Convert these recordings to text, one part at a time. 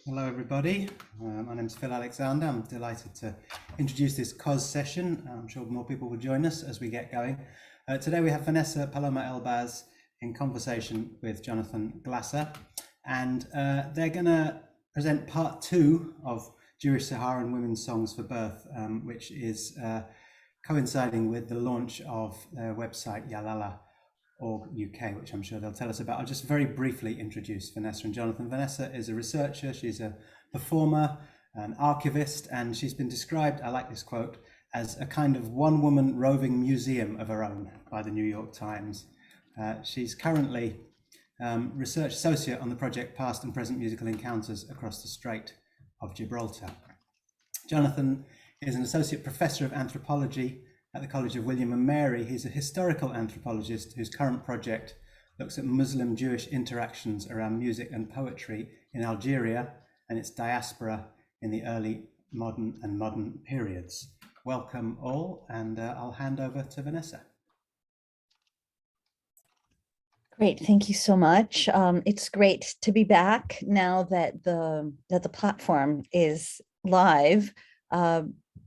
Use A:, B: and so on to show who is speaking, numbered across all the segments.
A: Hello, everybody. My name is Phil Alexander. I'm delighted to introduce this COZ session. I'm sure more people will join us as we get going. Today we have Vanessa Paloma-Elbaz in conversation with Jonathan Glasser, and they're going to present part 2 of Jewish Saharan Women's Songs for Birth, which is coinciding with the launch of their website Yalala UK, which I'm sure they'll tell us about. I'll just very briefly introduce Vanessa and Jonathan. Vanessa is a researcher, she's a performer, an archivist, and she's been described, I like this quote, as a kind of one-woman roving museum of her own by the New York Times. She's currently research associate on the project Past and Present Musical Encounters Across the Strait of Gibraltar. Jonathan is an associate professor of anthropology at the College of William and Mary. He's a historical anthropologist whose current project looks at Muslim-Jewish interactions around music and poetry in Algeria and its diaspora in the early modern periods. Welcome all, and I'll hand over to Vanessa.
B: Great, thank you so much. It's great to be back now that the platform is live.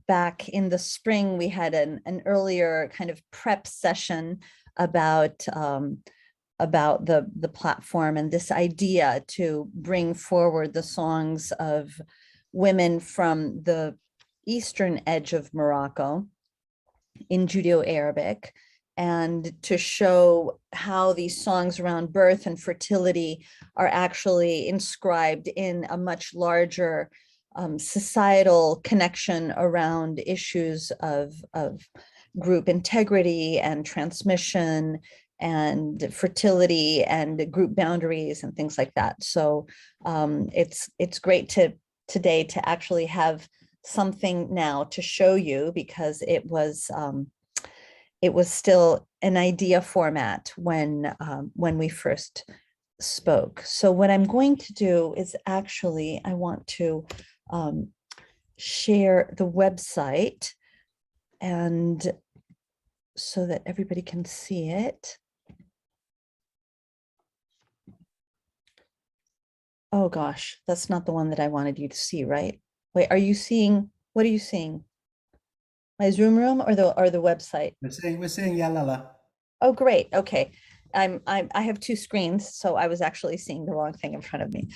B: Back in the spring, we had an earlier kind of prep session about the platform and this idea to bring forward the songs of women from the eastern edge of Morocco in Judeo-Arabic, and to show how these songs around birth and fertility are actually inscribed in a much larger societal connection around issues of group integrity and transmission and fertility and group boundaries and things like that. So it's great today to actually have something now to show you, because it was still an idea format when we first spoke. So what I'm going to do is actually, I want to share the website, and so that everybody can see it. Oh gosh, that's not the one that I wanted you to see, right? Wait, are you seeing, what are you seeing? My Zoom room or the website?
A: We're seeing Yalala.
B: Oh, great. Okay. I have two screens, so I was actually seeing the wrong thing in front of me.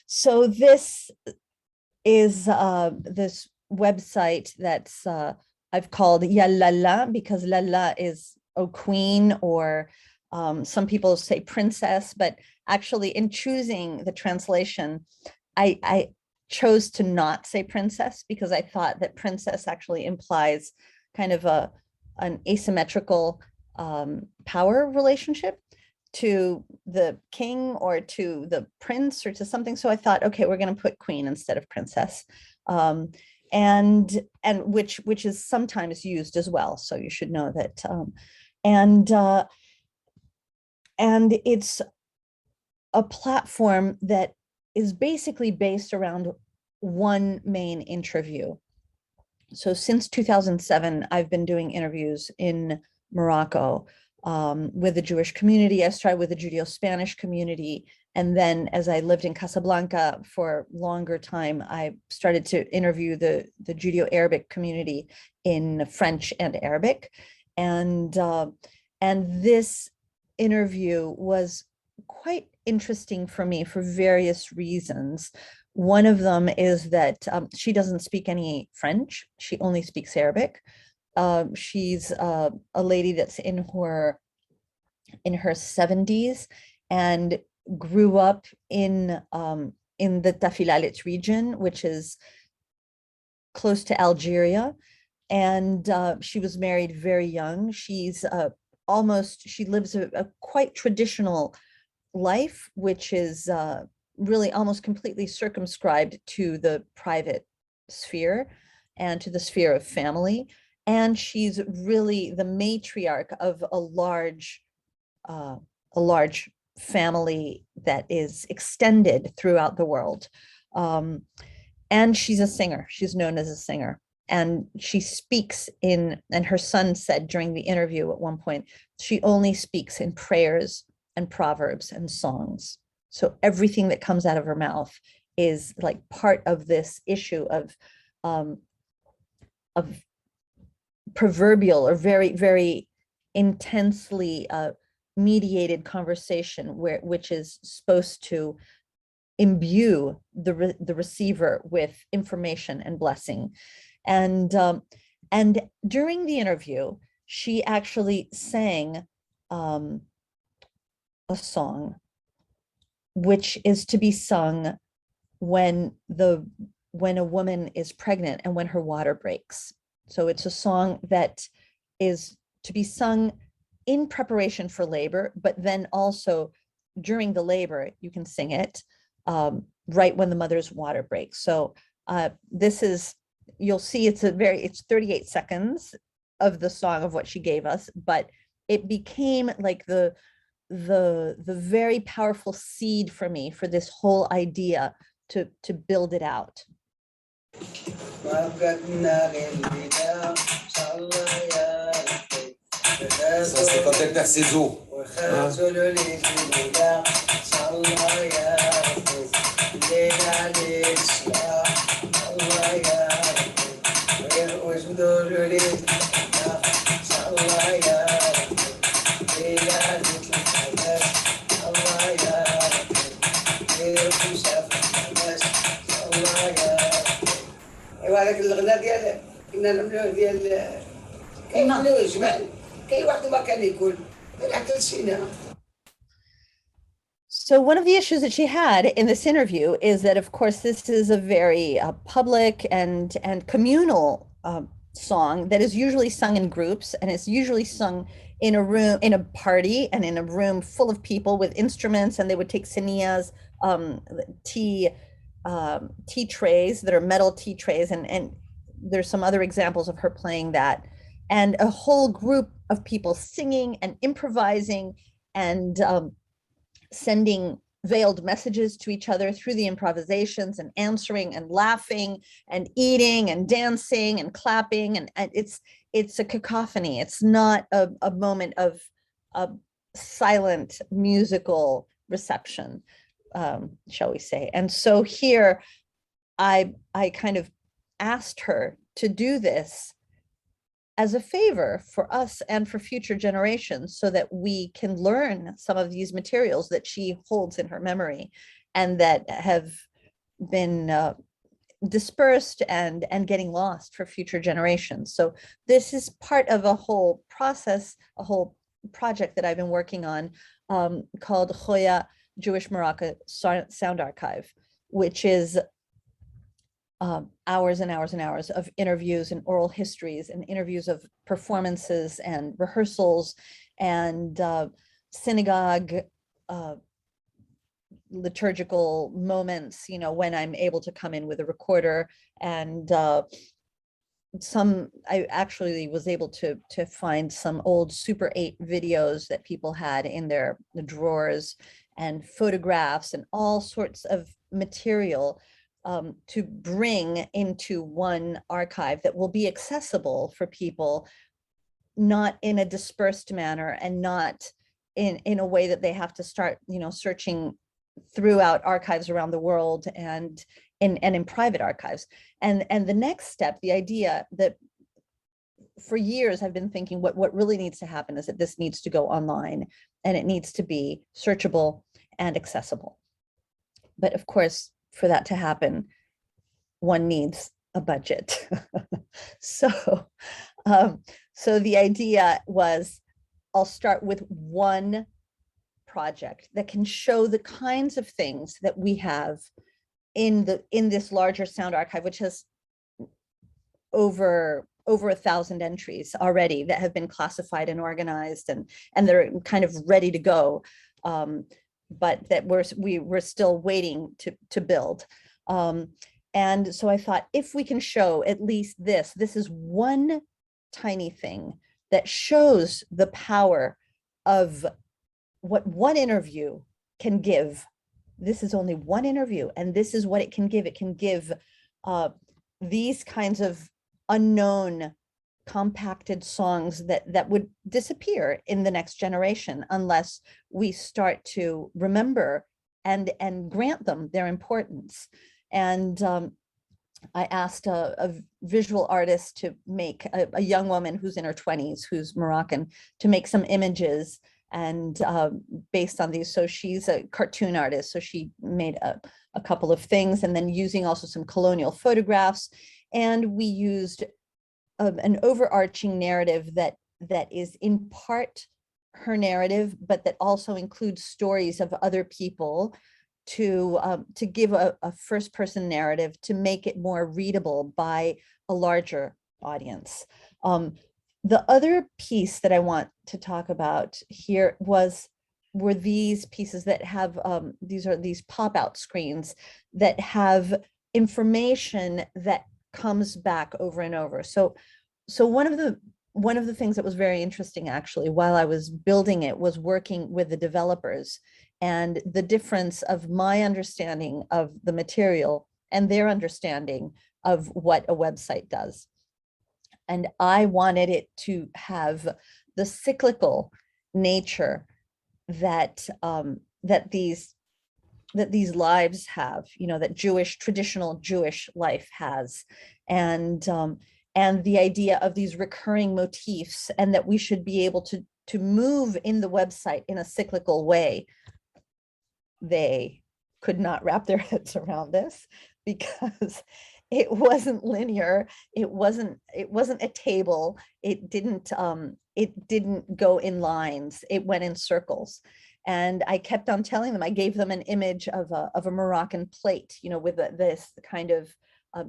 B: So this is this website that's I've called Yalala, because Lala is a queen, or some people say princess, but actually in choosing the translation, I chose to not say princess, because I thought that princess actually implies kind of an asymmetrical power relationship to the king or to the prince or to something. So I thought, okay, we're going to put queen instead of princess, and which is sometimes used as well. So you should know that. And it's a platform that is basically based around one main interview. So since 2007, I've been doing interviews in Morocco with the Jewish community. I started with the Judeo-Spanish community, and then as I lived in Casablanca for a longer time, I started to interview the Judeo-Arabic community in French and Arabic. And this interview was quite interesting for me for various reasons. One of them is that she doesn't speak any French. She only speaks Arabic. She's a lady that's in her 70s and grew up in the Tafilalet region, which is close to Algeria. And she was married very young. She's she lives a quite traditional life, which is really almost completely circumscribed to the private sphere and to the sphere of family. And she's really the matriarch of a large family that is extended throughout the world. And she's a singer. She's known as a singer. And she speaks and her son said during the interview at one point, she only speaks in prayers and proverbs and songs. So everything that comes out of her mouth is like part of this issue of proverbial or very, very intensely mediated conversation which is supposed to imbue the receiver with information and blessing. And during the interview, she actually sang a song which is to be sung when a woman is pregnant and when her water breaks. So it's a song that is to be sung in preparation for labor, but then also during the labor, you can sing it right when the mother's water breaks. So this is, you'll see it's 38 seconds of the song of what she gave us, but it became like the very powerful seed for me for this whole idea to build it out.
C: Ça, c'est quand elle perd ses os.
D: وهذاك الغناء ديال كنا نعملوه ديال كيغنيو جمال كاين واحد ما كان يقول حتى لشينا.
B: So one of the issues that she had in this interview is that, of course, this is a very public and communal song that is usually sung in groups, and it's usually sung in a room, in a party, and in a room full of people with instruments, and they would take siniyas, tea trays that are metal tea trays, and there's some other examples of her playing that, and a whole group of people singing and improvising and sending veiled messages to each other through the improvisations and answering and laughing and eating and dancing and clapping, and it's a cacophony. It's not a moment of silent musical reception, shall we say. And so here I kind of asked her to do this as a favor for us and for future generations, so that we can learn some of these materials that she holds in her memory and that have been dispersed and getting lost for future generations. So this is part of a whole process, a whole project that I've been working on called Choya Jewish Maraca Sound Archive, which is hours and hours and hours of interviews and oral histories and interviews of performances and rehearsals and synagogue liturgical moments, you know, when I'm able to come in with a recorder. And I actually was able to find some old Super 8 videos that people had in their drawers, and photographs and all sorts of material to bring into one archive that will be accessible for people, not in a dispersed manner and not in a way that they have to start, you know, searching throughout archives around the world and in private archives. And the next step, the idea that for years I've been thinking what really needs to happen is that this needs to go online, and it needs to be searchable and accessible. But of course, for that to happen, one needs a budget. So the idea was, I'll start with one project that can show the kinds of things that we have in this larger sound archive, which has over 1,000 entries already that have been classified and organized, and they're kind of ready to go, but that we're still waiting to build. And so I thought, if we can show at least this is one tiny thing that shows the power of what one interview can give. This is only one interview, and this is what it can give. It can give these kinds of unknown compacted songs that would disappear in the next generation unless we start to remember and grant them their importance. And I asked a visual artist to make a young woman who's in her 20s, who's Moroccan, to make some images and based on these. So she's a cartoon artist. So she made a couple of things, and then using also some colonial photographs. And we used an overarching narrative that is in part her narrative, but that also includes stories of other people to give a first person narrative to make it more readable by a larger audience. The other piece that I want to talk about here were these pieces that have, these pop-out screens that have information that comes back over and over. So one of the things that was very interesting actually while I was building it was working with the developers and the difference of my understanding of the material and their understanding of what a website does. And I wanted it to have the cyclical nature that these lives have, that traditional Jewish life has, and the idea of these recurring motifs, and that we should be able to move in the website in a cyclical way. They could not wrap their heads around this because it wasn't linear. It wasn't a table. It didn't go in lines. It went in circles. And I kept on telling them, I gave them an image of a Moroccan plate, with this kind of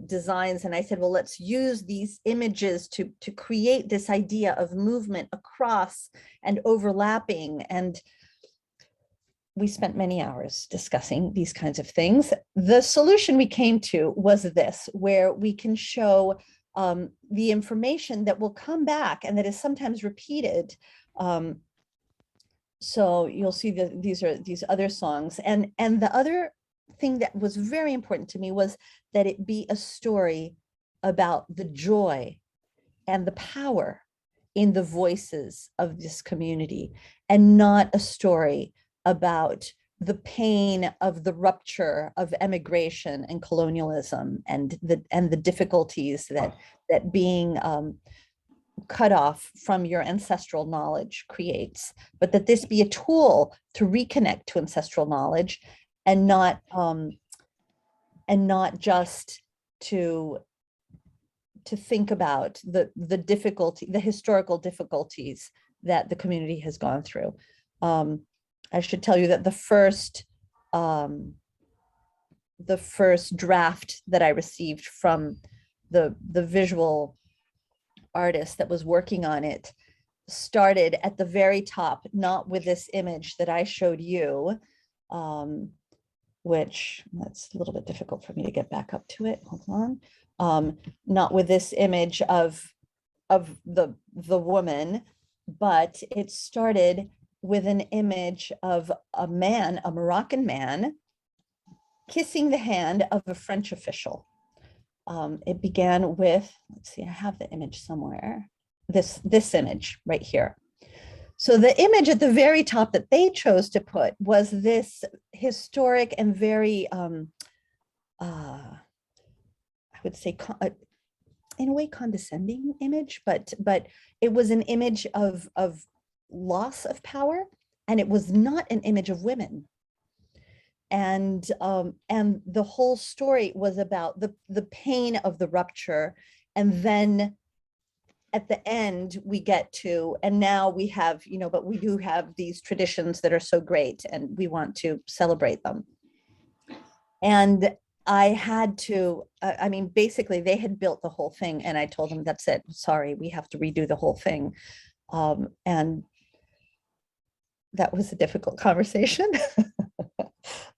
B: designs. And I said, well, let's use these images to create this idea of movement across and overlapping. And we spent many hours discussing these kinds of things. The solution we came to was this, where we can show the information that will come back and that is sometimes repeated. So you'll see that these other songs. And the other thing that was very important to me was that it be a story about the joy and the power in the voices of this community, and not a story about the pain of the rupture of emigration and colonialism and the difficulties that being cut off from your ancestral knowledge creates, but that this be a tool to reconnect to ancestral knowledge, and not just to think about the historical difficulties that the community has gone through. I should tell you that the first draft that I received from the visual artist that was working on it started at the very top, not with this image that I showed you, which that's a little bit difficult for me to get back up to it. Hold on. Not with this image of the woman, but it started with an image of a man, a Moroccan man, kissing the hand of a French official. It began with, let's see, I have the image somewhere. This image right here. So the image at the very top that they chose to put was this historic and very, I would say, in a way, condescending image, but it was an image of loss of power, and it was not an image of women. And the whole story was about the pain of the rupture, and then at the end we get to, and now we have, but we do have these traditions that are so great, and we want to celebrate them. And I had to, basically they had built the whole thing, and I told them, that's it, sorry, we have to redo the whole thing. And that was a difficult conversation.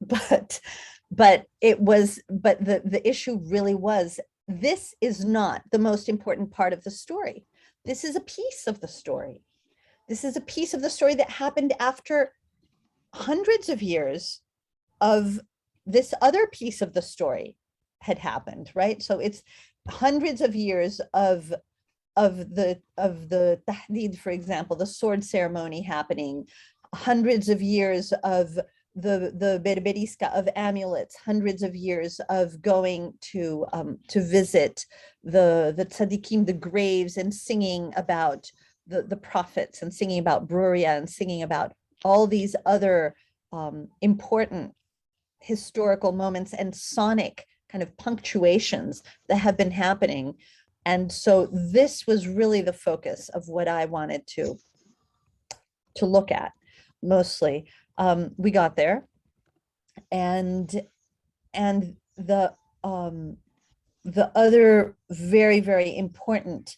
B: but the issue really was, this is not the most important part of the story. This is a piece of the story. This is a piece of the story that happened after hundreds of years of this other piece of the story had happened, right? So it's hundreds of years of the tahdid, for example, the sword ceremony happening, hundreds of years of the berberiska of amulets, hundreds of years of going to visit the tzaddikim, the graves, and singing about the prophets, and singing about Bruria, and singing about all these other important historical moments and sonic kind of punctuations that have been happening. And so this was really the focus of what I wanted to look at mostly. We got there, and the other very, very important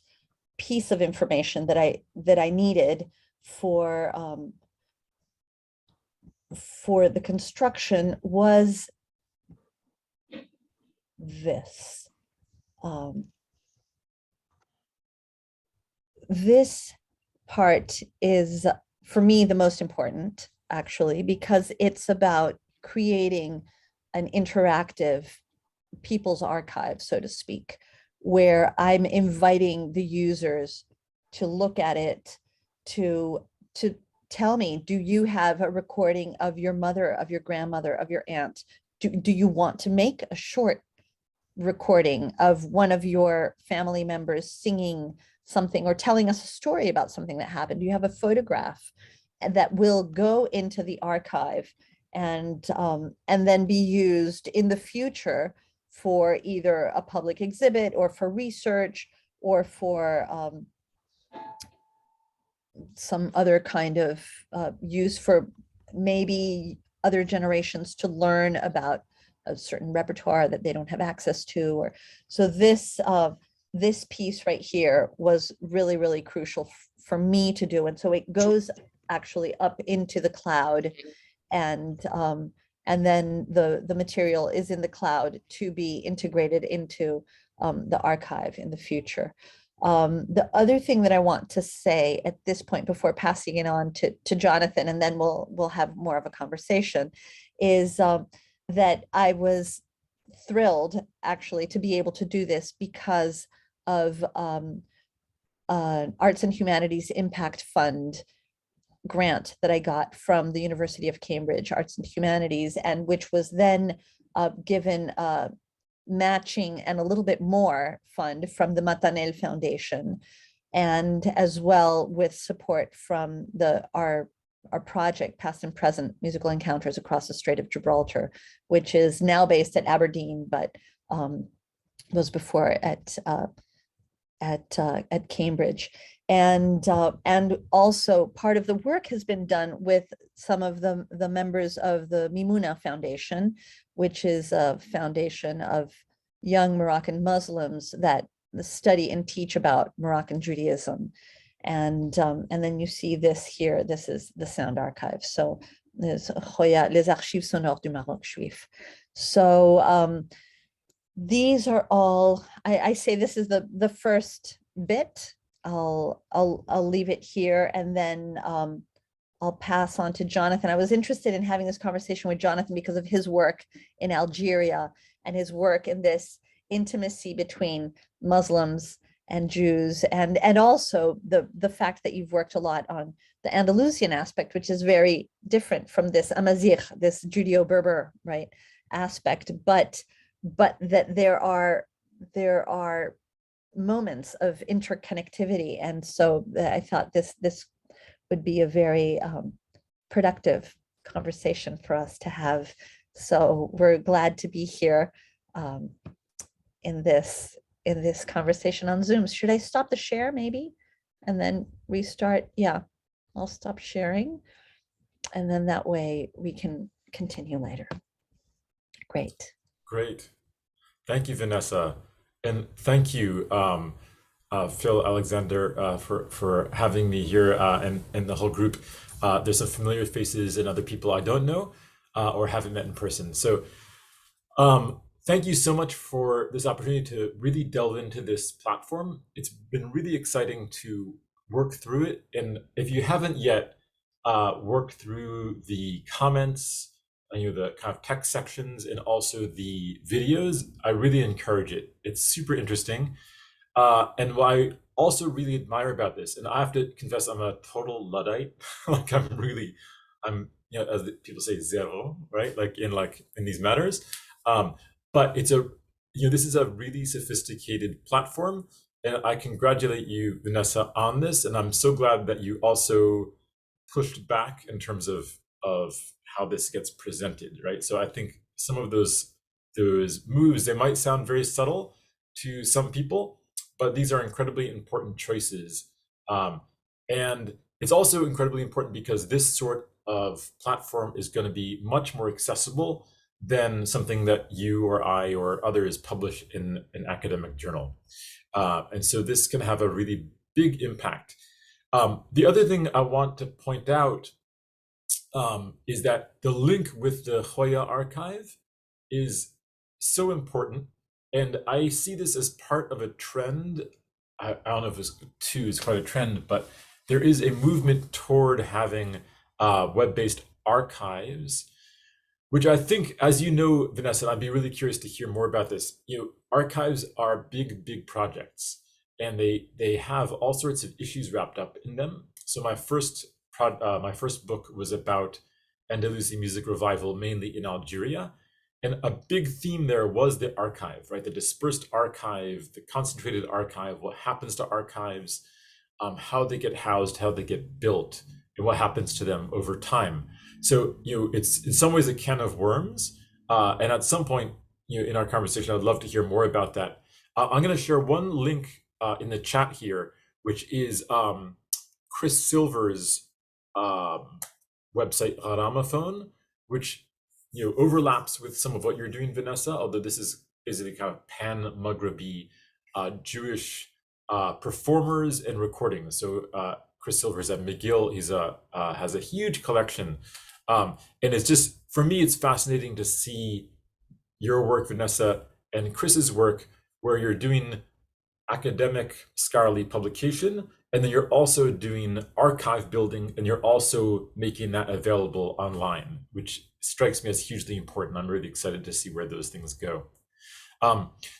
B: piece of information that I needed for the construction was this. This part is, for me, the most important, actually, because it's about creating an interactive people's archive, so to speak, where I'm inviting the users to look at it, to tell me, do you have a recording of your mother, of your grandmother, of your aunt? Do you want to make a short recording of one of your family members singing something or telling us a story about something that happened? Do you have a photograph that will go into the archive and then be used in the future for either a public exhibit or for research or for some other kind of use for maybe other generations to learn about a certain repertoire that they don't have access to? Or so this piece right here was really, really crucial for me to do. And so it goes actually up into the cloud, and then the material is in the cloud to be integrated into the archive in the future. The other thing that I want to say at this point before passing it on to Jonathan, and then we'll have more of a conversation, is that I was thrilled actually to be able to do this because of Arts and Humanities Impact Fund grant that I got from the University of Cambridge, Arts and Humanities, and which was then given matching and a little bit more fund from the Matanel Foundation, and as well with support from our project, Past and Present Musical Encounters Across the Strait of Gibraltar, which is now based at Aberdeen, but was before at Cambridge. And also part of the work has been done with some of the members of the Mimuna Foundation, which is a foundation of young Moroccan Muslims that study and teach about Moroccan Judaism. And then you see this here, this is the sound archive. So there's Khoya, Les Archives Sonores du Maroc Juif. So these are all, I say this is the first bit. I'll leave it here, and then I'll pass on to Jonathan. I was interested in having this conversation with Jonathan because of his work in Algeria and his work in this intimacy between Muslims and Jews, and also the fact that you've worked a lot on the Andalusian aspect, which is very different from this Amazigh, this Judeo-Berber, right, aspect, but that there are moments of interconnectivity. And so I thought this would be a very productive conversation for us to have. So we're glad to be here in this conversation on Zoom. Should I stop the share maybe and then restart? Yeah, I'll stop sharing, and then that way we can continue later. Great.
E: Great. Thank you, Vanessa. And thank you, Phil Alexander, for having me here and the whole group. There's some familiar faces and other people I don't know or haven't met in person. So thank you so much for this opportunity to really delve into this platform. It's been really exciting to work through it. And if you haven't yet worked through the comments, the kind of text sections and also the videos, I really encourage it. It's super interesting. And what I also really admire about this, and I have to confess, I'm a total Luddite. Like I'm as people say, zero, right? Like in these matters. But it's this is a really sophisticated platform, and I congratulate you, Vanessa, on this. And I'm so glad that you also pushed back in terms of how this gets presented, right? So I think some of those moves, they might sound very subtle to some people, but these are incredibly important choices. And it's also incredibly important because this sort of platform is going to be much more accessible than something that you or I or others publish in an academic journal. And so this can have a really big impact. The other thing I want to point out is that the link with the Hoya archive is so important. And I see this as part of a trend. I don't know if it's quite a trend, but there is a movement toward having web-based archives, which I think, as you know, Vanessa, I'd be really curious to hear more about this. Archives are big projects, and they have all sorts of issues wrapped up in them. So my first book was about Andalusi music revival, mainly in Algeria. And a big theme there was the archive, right? The dispersed archive, the concentrated archive, what happens to archives, how they get housed, how they get built, and what happens to them over time. So, it's in some ways a can of worms. And at some point, in our conversation, I'd love to hear more about that. I'm going to share one link in the chat here, which is Chris Silver's website, Ramaphone, which overlaps with some of what you're doing, Vanessa, although this is basically kind of pan-Maghrebi Jewish performers and recordings. So Chris Silver's at McGill. He's has a huge collection, and it's just, for me, it's fascinating to see your work, Vanessa, and Chris's work, where you're doing academic scholarly publication, and then you're also doing archive building, and you're also making that available online, which strikes me as hugely important. I'm really excited to see where those things go.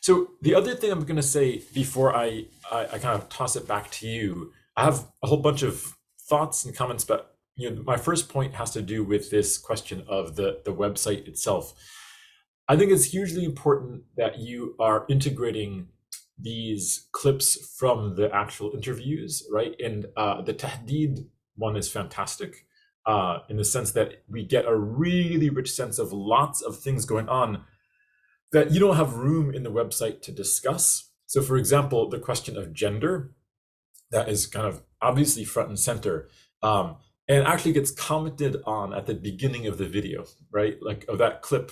E: So the other thing I'm going to say before I kind of toss it back to you, I have a whole bunch of thoughts and comments, but my first point has to do with this question of the website itself. I think it's hugely important that you are integrating these clips from the actual interviews, right? And the Tahdid one is fantastic in the sense that we get a really rich sense of lots of things going on that you don't have room in the website to discuss. So for example, the question of gender, that is kind of obviously front and center, and actually gets commented on at the beginning of the video, right? Like of that clip,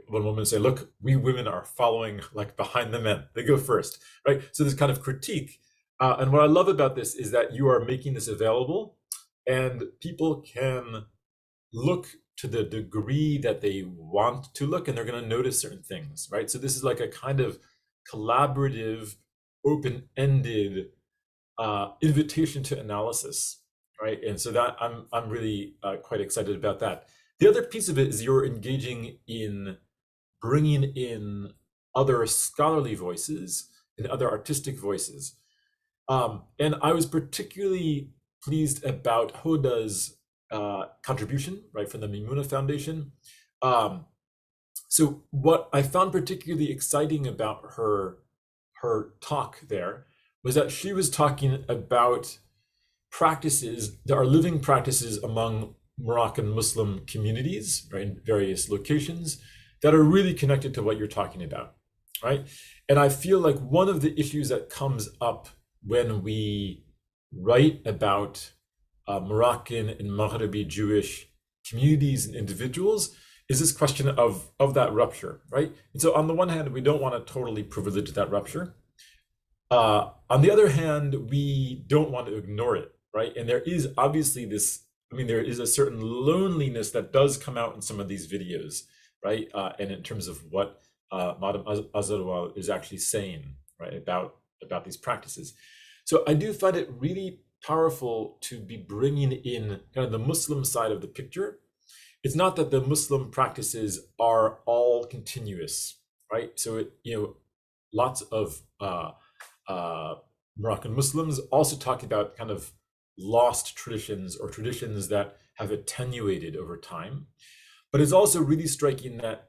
E: when women say, look, we women are following like behind the men, they go first, right? So this kind of critique. And what I love about this is that you are making this available and people can look to the degree that they want to look, and they're going to notice certain things, right? So this is like a kind of collaborative, open-ended invitation to analysis, right? And so that I'm really quite excited about that. The other piece of it is you're engaging in bringing in other scholarly voices and other artistic voices. And I was particularly pleased about Hoda's contribution, right, from the Mimuna Foundation. So what I found particularly exciting about her talk there was that she was talking about practices that are living practices among Moroccan Muslim communities, right, in various locations that are really connected to what you're talking about, right? And I feel like one of the issues that comes up when we write about Moroccan and Maghrebi Jewish communities and individuals is this question of that rupture, right? And so on the one hand, we don't want to totally privilege that rupture. On the other hand, we don't want to ignore it, right? And there is obviously this, there is a certain loneliness that does come out in some of these videos, right? And in terms of what Madam Azarwal is actually saying, right, about these practices. So I do find it really powerful to be bringing in kind of the Muslim side of the picture. It's not that the Muslim practices are all continuous, right? So lots of Moroccan Muslims also talk about kind of lost traditions or traditions that have attenuated over time. But it's also really striking that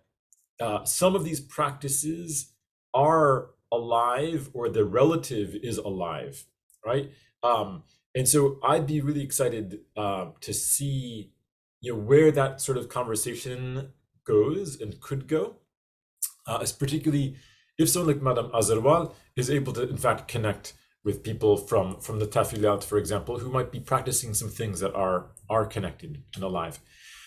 E: some of these practices are alive, or the relative is alive, right? And so I'd be really excited to see, where that sort of conversation goes and could go, as particularly if someone like Madame Azerwal is able to, in fact, connect with people from the Tafilat, for example, who might be practicing some things that are connected and alive.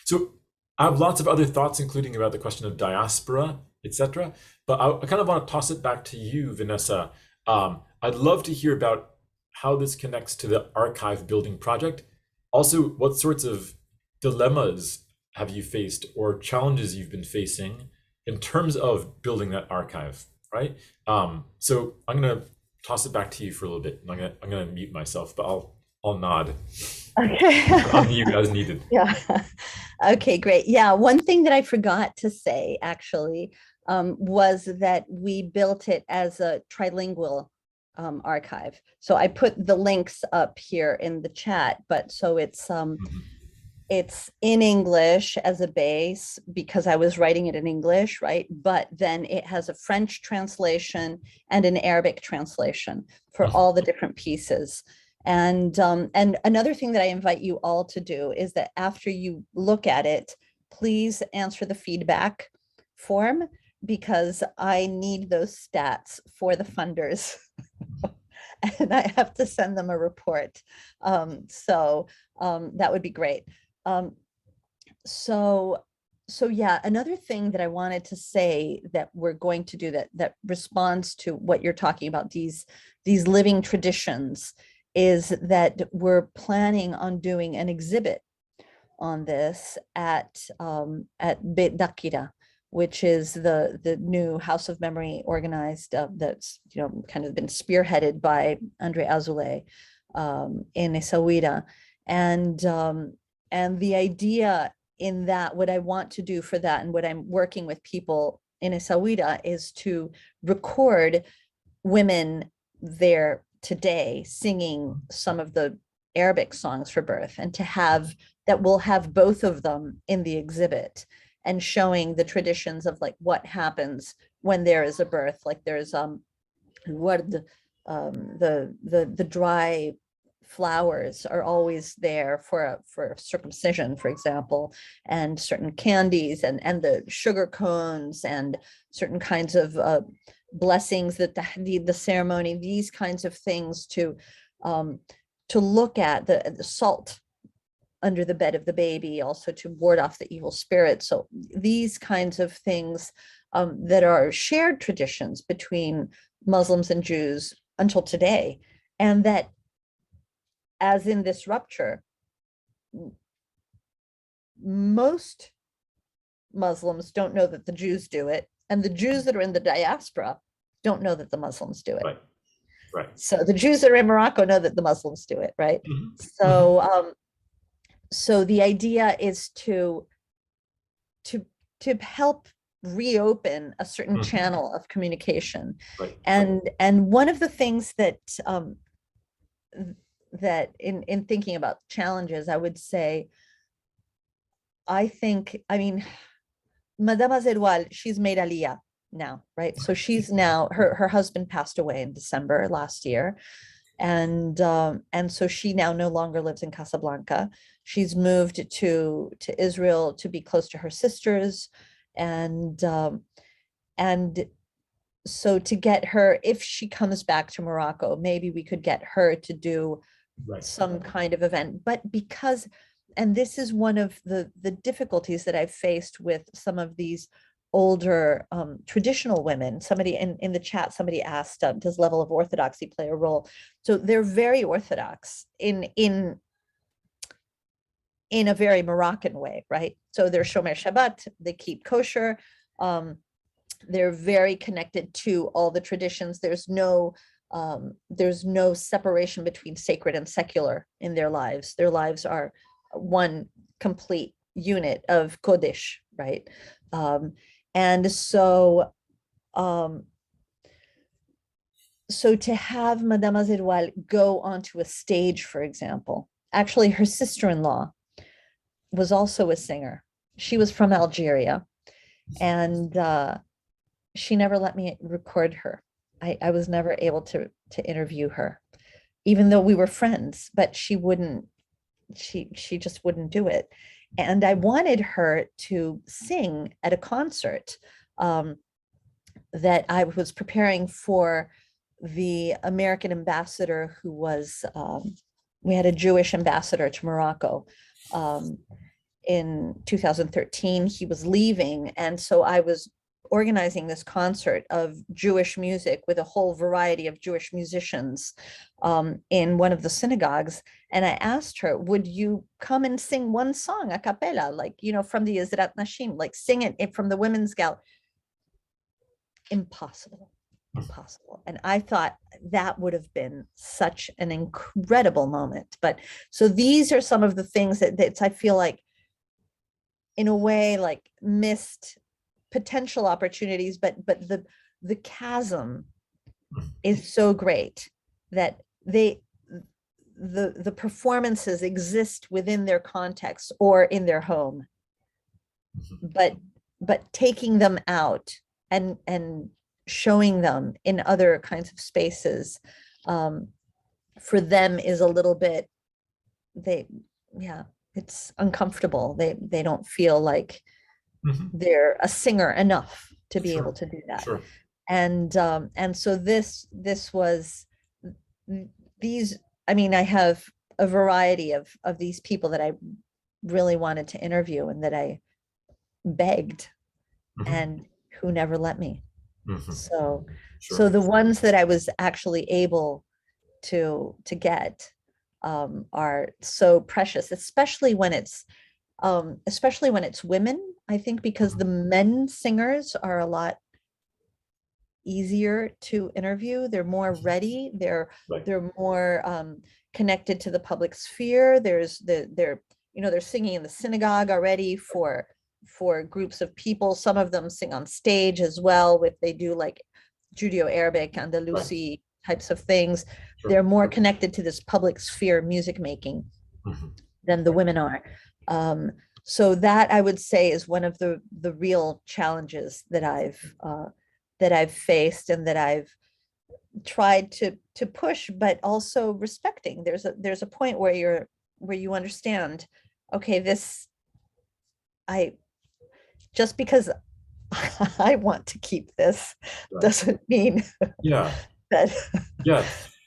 E: So I have lots of other thoughts, including about the question of diaspora, etc. But I kind of want to toss it back to you, Vanessa. I'd love to hear about how this connects to the archive building project. Also, what sorts of dilemmas have you faced or challenges you've been facing in terms of building that archive, right? So I'm going to toss it back to you for a little bit. I'm going to mute myself, but I'll nod.
B: Okay.
E: Unmute as needed.
B: Yeah. Okay, great. Yeah, one thing that I forgot to say actually was that we built it as a trilingual archive. So I put the links up here in the chat, but so it's in English as a base because I was writing it in English, right? But then it has a French translation and an Arabic translation for all the different pieces. And another thing that I invite you all to do is that after you look at it, please answer the feedback form, because I need those stats for the funders. And I have to send them a report. So that would be great. So yeah, another thing that I wanted to say that we're going to do that responds to what you're talking about, these living traditions, is that we're planning on doing an exhibit on this at Beit Dakira, which is the new House of Memory organized that's kind of been spearheaded by Andre Azoulay in Essaouira. And the idea in that, what I want to do for that and what I'm working with people in Essaouira is to record women there today singing some of the Arabic songs for birth, and to have that we'll have both of them in the exhibit and showing the traditions of like what happens when there is a birth. Like there's word, the dry flowers are always there for circumcision, for example, and certain candies and the sugar cones and certain kinds of blessings, that the ceremony, these kinds of things to look at the salt under the bed of the baby, also to ward off the evil spirit. So these kinds of things that are shared traditions between Muslims and Jews until today, and that, as in this rupture, most Muslims don't know that the Jews do it, and the Jews that are in the diaspora don't know that the Muslims do it.
E: Right.
B: So the Jews that are in Morocco know that the Muslims do it, right? So so the idea is to help reopen a certain channel of communication.
E: Right.
B: And one of the things that that in thinking about challenges, I would say, I mean, Madame Azerwal, she's made Aliyah now, right? So she's now, her husband passed away in December last year. And so she now no longer lives in Casablanca. She's moved to Israel to be close to her sisters. And so to get her, if she comes back to Morocco, maybe we could get her to do some kind of event. But because, and this is one of the difficulties that I've faced with some of these older traditional women. Somebody in the chat, somebody asked, does level of orthodoxy play a role? So they're very orthodox in a very Moroccan way, right? So they're Shomer Shabbat, they keep kosher. They're very connected to all the traditions. There's no separation between sacred and secular in their lives. Their lives are one complete unit of Kodesh, right? And so, so to have Madame Azerwal go onto a stage, for example, actually her sister-in-law was also a singer. She was from Algeria, and she never let me record her. I was never able to interview her, even though we were friends, but she wouldn't, she just wouldn't do it. And I wanted her to sing at a concert that I was preparing for the American ambassador who was, we had a Jewish ambassador to Morocco in 2013. He was leaving. And so I was organizing this concert of Jewish music with a whole variety of Jewish musicians in one of the synagogues. And I asked her, would you come and sing one song a cappella, like, you know, from the Ezrat Nashim, like sing it from the women's gal? Impossible. And I thought that would have been such an incredible moment. But so these are some of the things that I feel like, in a way, like missed potential opportunities, but the chasm is so great that the performances exist within their context or in their home, but taking them out and showing them in other kinds of spaces for them is a little bit, it's uncomfortable. They don't feel like they're a singer enough to be able to do that.
E: Sure.
B: And so this was these, I mean, I have a variety of these people that I really wanted to interview and that I begged and who never let me. So the ones that I was actually able to get are so precious, especially when it's women, I think, because the men singers are a lot easier to interview. They're more ready. They're more connected to the public sphere. They're singing in the synagogue already for groups of people. Some of them sing on stage as well. They do like Judeo-Arabic, Andalusi types of things. They're more connected to this public sphere music making than the women are. So that, I would say, is one of the real challenges that I've faced and that I've tried to push, but also respecting. There's a point where you understand, okay, just because I want to keep this doesn't mean that.
E: Yeah.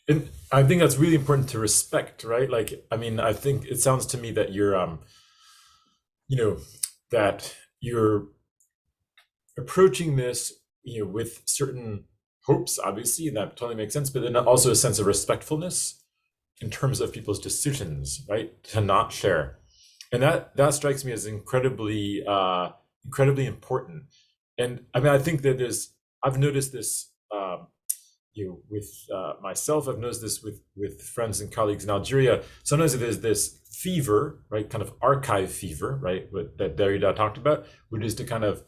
E: And I think that's really important to respect, right? Like, I mean, I think it sounds to me that you're, that you're approaching this, with certain hopes, obviously, and that totally makes sense, but then also a sense of respectfulness in terms of people's decisions, right? To not share. And that strikes me as incredibly important. And I mean, I think that I've noticed this, with myself, I've noticed this with friends and colleagues in Algeria. Sometimes there's this fever, right? Kind of archive fever, right? That Derrida talked about, which is to kind of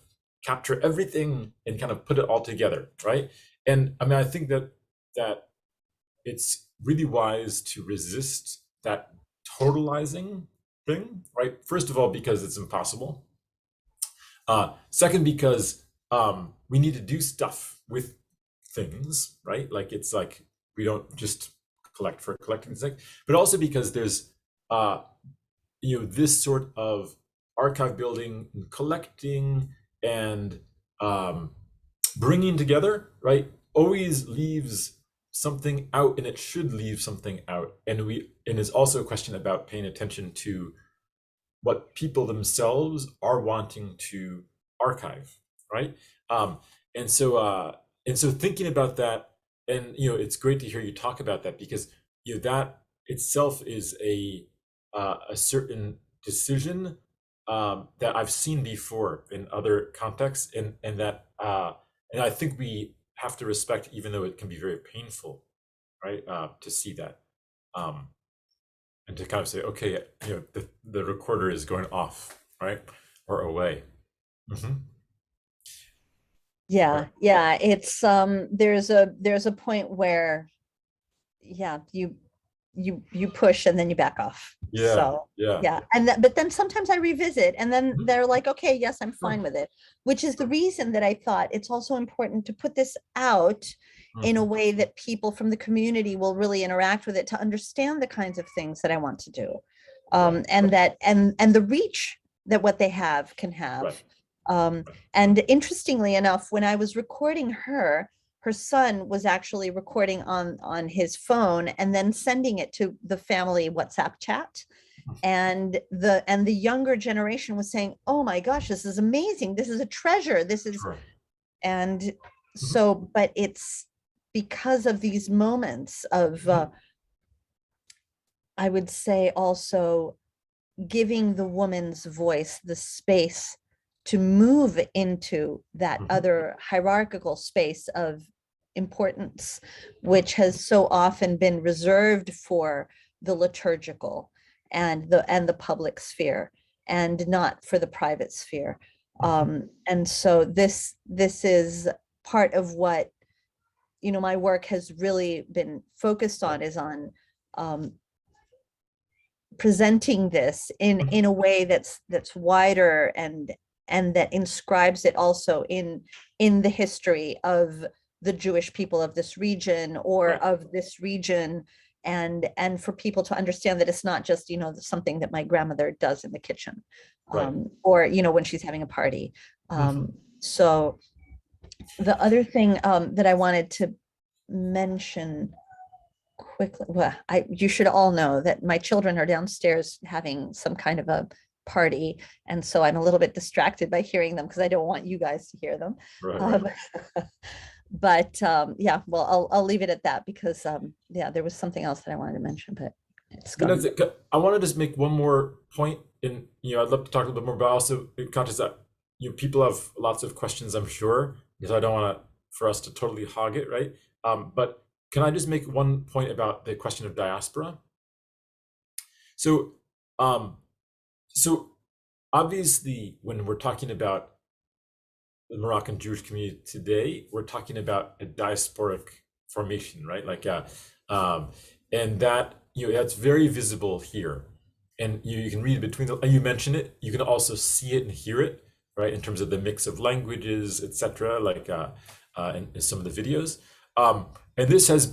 E: capture everything and kind of put it all together, right? And I mean, I think that it's really wise to resist that totalizing thing, right? First of all, because it's impossible. Second, because we need to do stuff with things, right? Like, it's like we don't just collect for collecting's sake, but also because there's this sort of archive building and collecting and bringing together, right, always leaves something out, and it should leave something out. And it's also a question about paying attention to what people themselves are wanting to archive, right? And so thinking about that, and it's great to hear you talk about that, because that itself is a certain decision that I've seen before in other contexts, and that and I think we have to respect, even though it can be very painful, right? To see that, and to kind of say, okay, the recorder is going off, right, or away.
B: Yeah, it's there's a point where you you push and then you back off.
E: Yeah,
B: So
E: yeah.
B: yeah, and but then sometimes I revisit, and then they're like, okay, yes, I'm fine with it, which is the reason that I thought it's also important to put this out in a way that people from the community will really interact with it, to understand the kinds of things that I want to do, and that and the reach that what they have can have. And interestingly enough, when I was recording her son was actually recording on his phone and then sending it to the family WhatsApp chat. And the younger generation was saying, oh my gosh, this is amazing. This is a treasure. This is, and so, but it's because of these moments of, I would say also giving the woman's voice the space to move into that other hierarchical space of importance, which has so often been reserved for the liturgical and the public sphere, and not for the private sphere. And so this is part of what, you know, my work has really been focused on, is on presenting this in a way that's wider and that inscribes it also in the history of the Jewish people of this region, or of this region, and for people to understand that it's not just, you know, something that my grandmother does in the kitchen, or, you know, when she's having a party. So the other thing that I wanted to mention quickly, well, you should all know that my children are downstairs having some kind of a party, and so I'm a little bit distracted by hearing them, because I don't want you guys to hear them. But yeah, well, I'll leave it at that, because yeah, there was something else that I wanted to mention, but it's gone.
E: I want to just make one more point, and you know, I'd love to talk a little bit more, but also in context that, you know, people have lots of questions, I'm sure, because I don't want for us to totally hog it, right? But can I just make one point about the question of diaspora? So obviously, when we're talking about the Moroccan Jewish community today, we're talking about a diasporic formation, right? Like, and that, you know, that's very visible here, and you can read between the. You mentioned it. You can also see it and hear it, right? In terms of the mix of languages, etc. Like, in some of the videos, and this has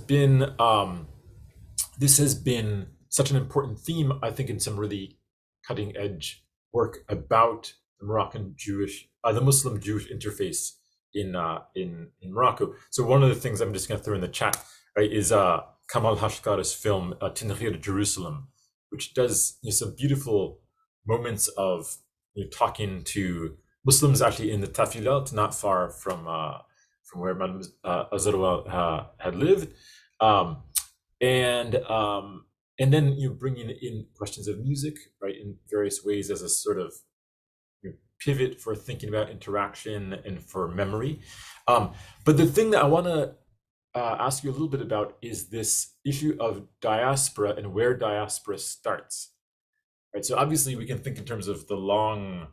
E: been such an important theme, I think, in some really cutting edge work about the the Muslim Jewish interface in Morocco. So one of the things I'm just going to throw in the chat, right, is Kamal Hashkar's film Tinghir Jerusalem, which does, you know, some beautiful moments of, you know, talking to Muslims actually in the Tafilat, not far from where Madame Azarwa had lived, and then, you know, bringing in questions of music, right, in various ways as a sort of, you know, pivot for thinking about interaction and for memory. But the thing that I want to ask you a little bit about is this issue of diaspora and where diaspora starts, right? So obviously we can think in terms of the long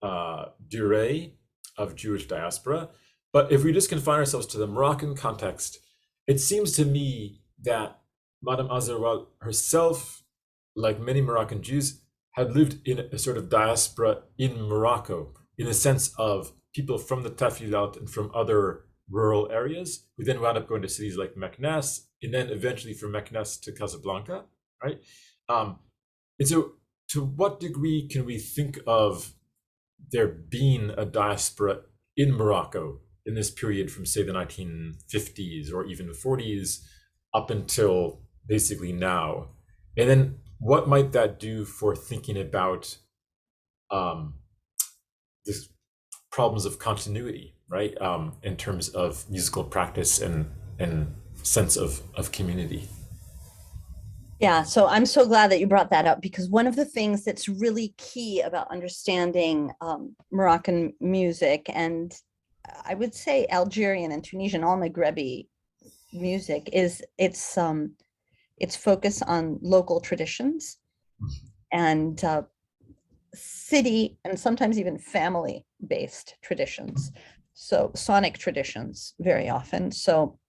E: durée of Jewish diaspora, but if we just confine ourselves to the Moroccan context, it seems to me that Madame Azarwa herself, like many Moroccan Jews, had lived in a sort of diaspora in Morocco, in the sense of people from the Tafilat and from other rural areas, who then wound up going to cities like Meknes, and then eventually from Meknes to Casablanca, right? And so to what degree can we think of there being a diaspora in Morocco in this period from, say, the 1950s or even the 40s up until basically now? And then what might that do for thinking about this problems of continuity, right? In terms of musical practice and sense of community.
B: Yeah, so I'm so glad that you brought that up, because one of the things that's really key about understanding Moroccan music, and I would say Algerian and Tunisian, all Maghrebi music, is its focus on local traditions and city and sometimes even family-based traditions. So sonic traditions very often. So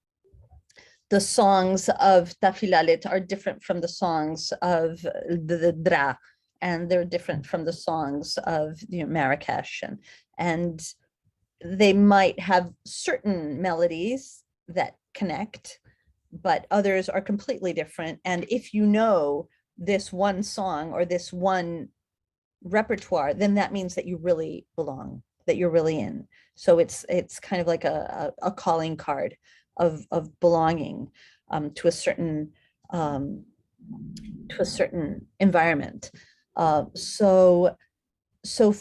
B: the songs of Tafilalet are different from the songs of the Dra, and they're different from the songs of Marrakesh, and they might have certain melodies that connect, but others are completely different. And if you know this one song or this one repertoire, then that means that you really belong, that you're really in. So it's kind of like a calling card of belonging to a certain environment. So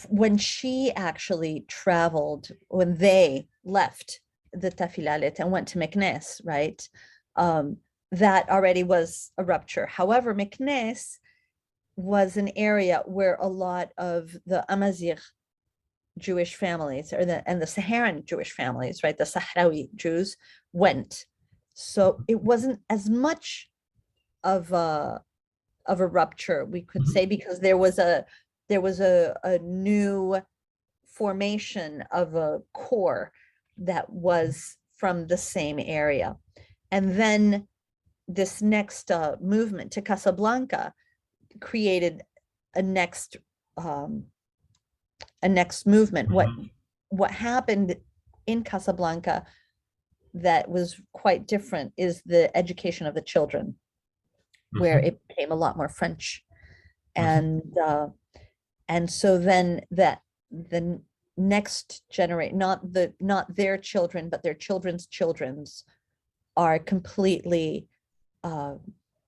B: when she actually traveled, when they left the Tafilalet and went to Meknes, right? That already was a rupture. However, Meknes was an area where a lot of the Amazigh Jewish families and the Saharan Jewish families, right? The Sahrawi Jews went. So it wasn't as much of a rupture, we could say, because there was a new formation of a core that was from the same area. And then this next movement to Casablanca created a next movement. What happened in Casablanca that was quite different is the education of the children, where it became a lot more French. And so then the next generation, not their children, but their children's children's, are completely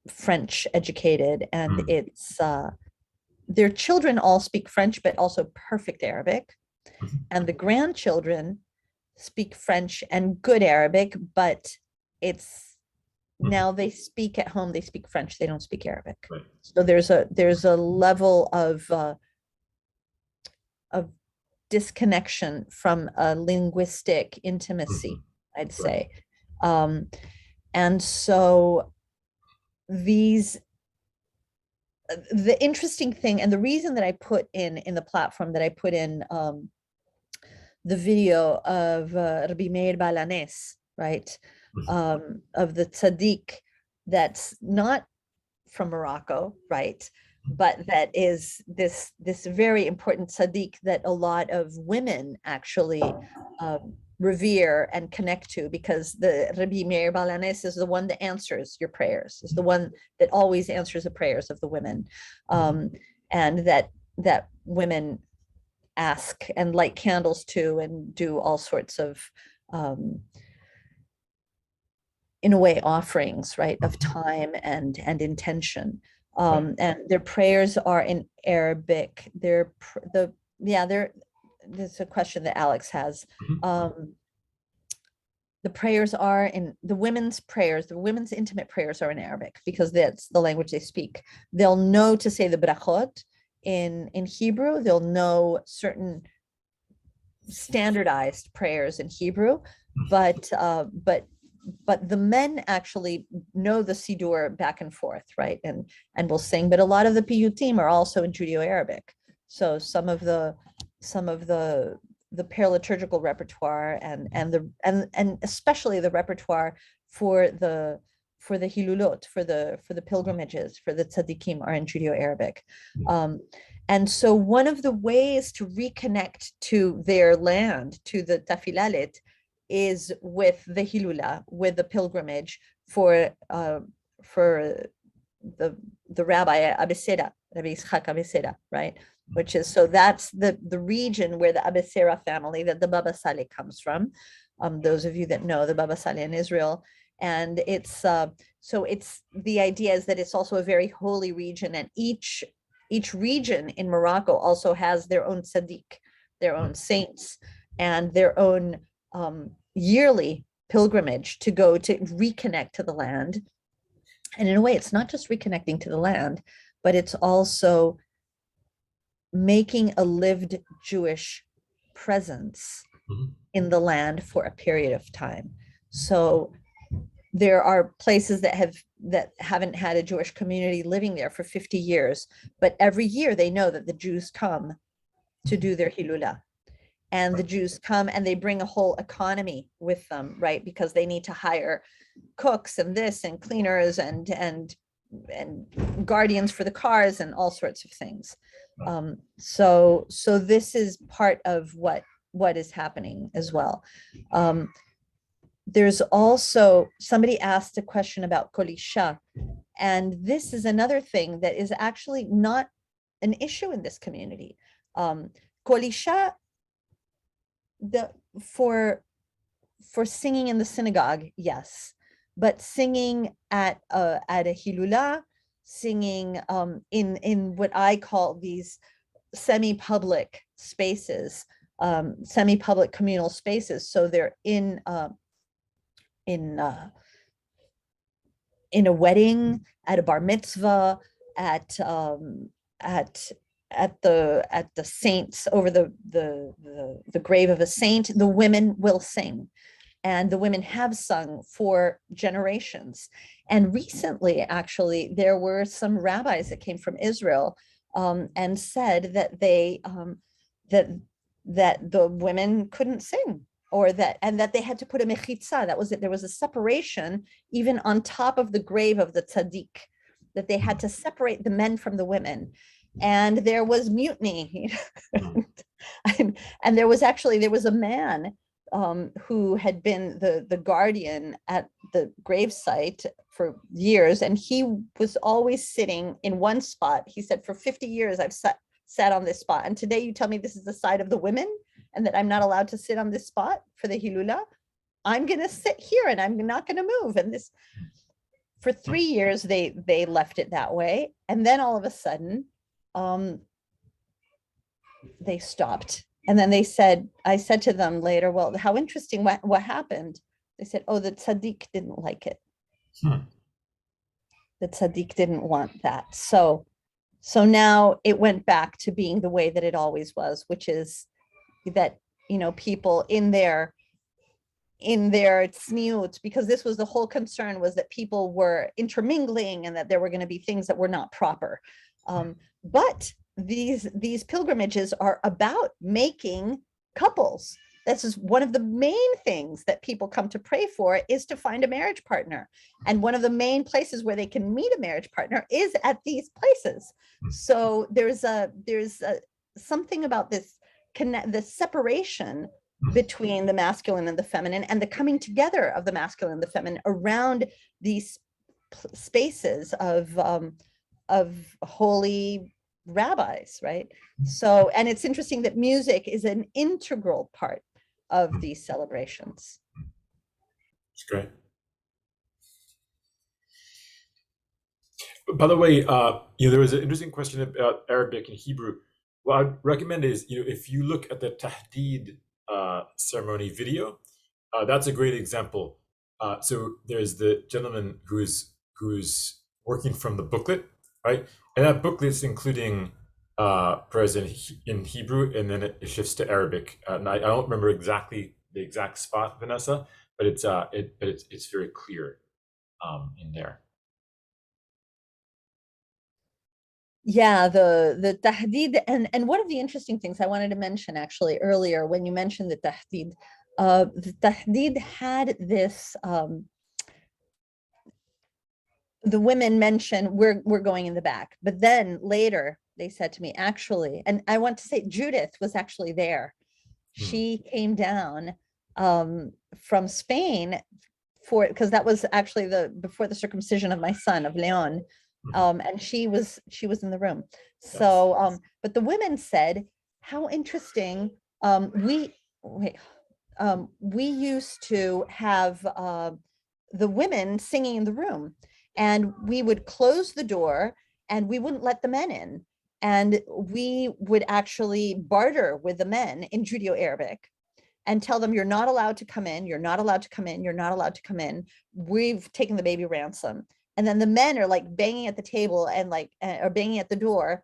B: French educated, and it's their children all speak French, but also perfect Arabic, and the grandchildren speak French and good Arabic, but it's now they speak at home, they speak French, they don't speak Arabic.
E: Right.
B: So there's a level of disconnection from a linguistic intimacy, I'd say. And so the interesting thing, and the reason that I put in the platform, that I put in the video of Rabbi Meir Balanes, right, of the tzaddik that's not from Morocco, right, but that is this very important tzaddik that a lot of women actually revere and connect to, because the Rabbi Meir Balanes is the one that answers your prayers, is the one that always answers the prayers of the women, and that women ask and light candles to and do all sorts of in a way offerings, right, of time and intention. And their prayers are in Arabic. There's a question that Alex has. The prayers are in the women's intimate prayers are in Arabic, because that's the language they speak. They'll know to say the brachot in Hebrew. They'll know certain standardized prayers in Hebrew, but the men actually know the Siddur back and forth, right? And will sing, but a lot of the piyutim are also in Judeo-Arabic. So some of the paraliturgical repertoire and especially the repertoire for the hilulot, for the pilgrimages, for the tzaddikim, are in Judeo-Arabic. And so one of the ways to reconnect to their land, to the Tafilalet, is with the hilula, with the pilgrimage for the Rabbi Abisera, Rabbi Yitzchak Abisera, right? Which is, so that's the region where the Abisera family, that the Baba Saleh comes from. Those of you that know the Baba Saleh in Israel. And it's, so it's, the idea is that it's also a very holy region, and each region in Morocco also has their own tzaddik, their own saints, and their own yearly pilgrimage to go to reconnect to the land. And in a way, it's not just reconnecting to the land, but it's also making a lived Jewish presence in the land for a period of time. So there are places that haven't had a Jewish community living there for 50 years, but every year they know that the Jews come to do their hilula. and the Jews come and they bring a whole economy with them, right? Because they need to hire cooks and this and cleaners and guardians for the cars and all sorts of things. So this is part of what is happening as well. There's also, somebody asked a question about kolisha, and this is another thing that is actually not an issue in this community. Kolisha, for singing in the synagogue, yes, but singing at a hilula, singing in what I call these semi-public spaces, semi-public communal spaces. So they're in a wedding, at a bar mitzvah, at the saints, over the grave of a saint, the women will sing, and the women have sung for generations. And recently, actually, there were some rabbis that came from Israel and said that they that the women couldn't sing, or that they had to put a mechitza. That was it. There was a separation even on top of the grave of the tzaddik, that they had to separate the men from the women. And there was mutiny. And there was a man who had been the guardian at the gravesite for years, and he was always sitting in one spot. He said, for 50 years, I've sat on this spot. And today you tell me this is the side of the women and that I'm not allowed to sit on this spot for the hilula. I'm going to sit here and I'm not going to move. And this, for 3 years, they left it that way. And then all of a sudden, they stopped. And then I said to them later, well, how interesting, what happened? They said, oh, the tzaddik didn't like it. The tzaddik didn't want that. So now it went back to being the way that it always was, which is that, people in their tzniut, because this was the whole concern, was that people were intermingling and that there were going to be things that were not proper. But these pilgrimages are about making couples. This is one of the main things that people come to pray for, is to find a marriage partner. And one of the main places where they can meet a marriage partner is at these places. So there's something about the separation between the masculine and the feminine, and the coming together of the masculine and the feminine around these spaces of holy rabbis, right? So, and it's interesting that music is an integral part of these celebrations.
E: It's great. By the way, there was an interesting question about Arabic and Hebrew. What I'd recommend is, if you look at the Tahdid ceremony video, that's a great example. So there's the gentleman who's working from the booklet, right? And that booklet is including prayers in Hebrew, and then it shifts to Arabic. And I don't remember exactly the exact spot, Vanessa, but it's very clear in there.
B: Yeah, the tahdid, and one of the interesting things I wanted to mention actually earlier, when you mentioned the tahdid had this, the women mentioned, we're going in the back, but then later they said to me, actually, and I want to say Judith was actually there. She came down from Spain because that was actually before the circumcision of my son, of Leon. And she was in the room. So, but the women said, how interesting. We used to have the women singing in the room, and we would close the door and we wouldn't let the men in. And we would actually barter with the men in Judeo-Arabic and tell them, you're not allowed to come in. You're not allowed to come in. You're not allowed to come in. We've taken the baby ransom. And then the men are like banging at the table and or banging at the door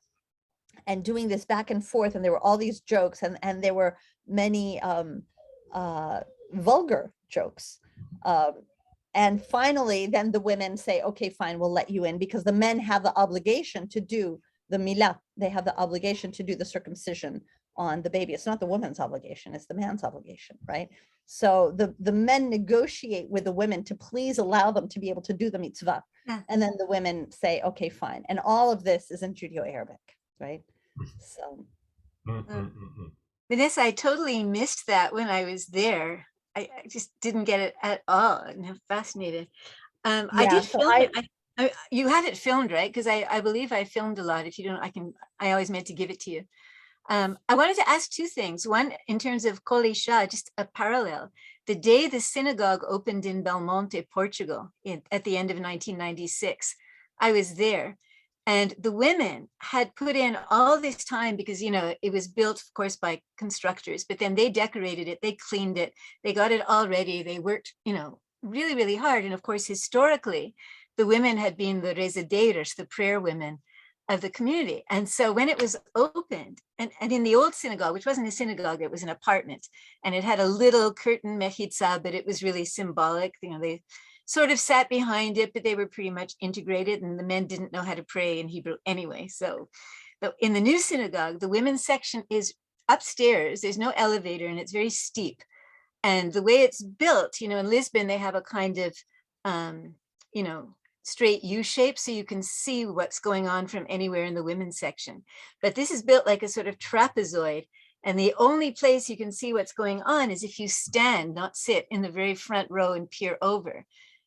B: and doing this back and forth. And there were all these jokes, and there were many vulgar jokes. And finally, then the women say, okay, fine, we'll let you in, because the men have the obligation to do the milah. They have the obligation to do the circumcision on the baby. It's not the woman's obligation, it's the man's obligation, right? So the men negotiate with the women to please allow them to be able to do the mitzvah.
F: Yeah.
B: And then the women say, okay, fine. And all of this is in Judeo-Arabic, right? So.
F: Vanessa, I totally missed that when I was there. I just didn't get it at all, and I'm fascinated. I
B: Yeah,
F: did
B: so
F: film it. You had it filmed, right? Because I believe I filmed a lot. If you don't, I always meant to give it to you. I wanted to ask two things. One, in terms of Kol Isha, just a parallel. The day the synagogue opened in Belmonte, Portugal, at the end of 1996, I was there. And the women had put in all this time because, you know, it was built, of course, by constructors, but then they decorated it, they cleaned it, they got it all ready. They worked, you know, really, really hard. And of course, historically, the women had been the rezadeiras, the prayer women of the community. And so when it was opened, and in the old synagogue, which wasn't a synagogue, it was an apartment, and it had a little curtain mechitza, but it was really symbolic. You know, they sort of sat behind it, but they were pretty much integrated, and the men didn't know how to pray in Hebrew anyway. So in the new synagogue, the women's section is upstairs. There's no elevator, and it's very steep. And the way it's built, you know, in Lisbon, they have a kind of, you know, straight U shape, so you can see what's going on from anywhere in the women's section. But this is built like a sort of trapezoid. And the only place you can see what's going on is if you stand, not sit, in the very front row and peer over.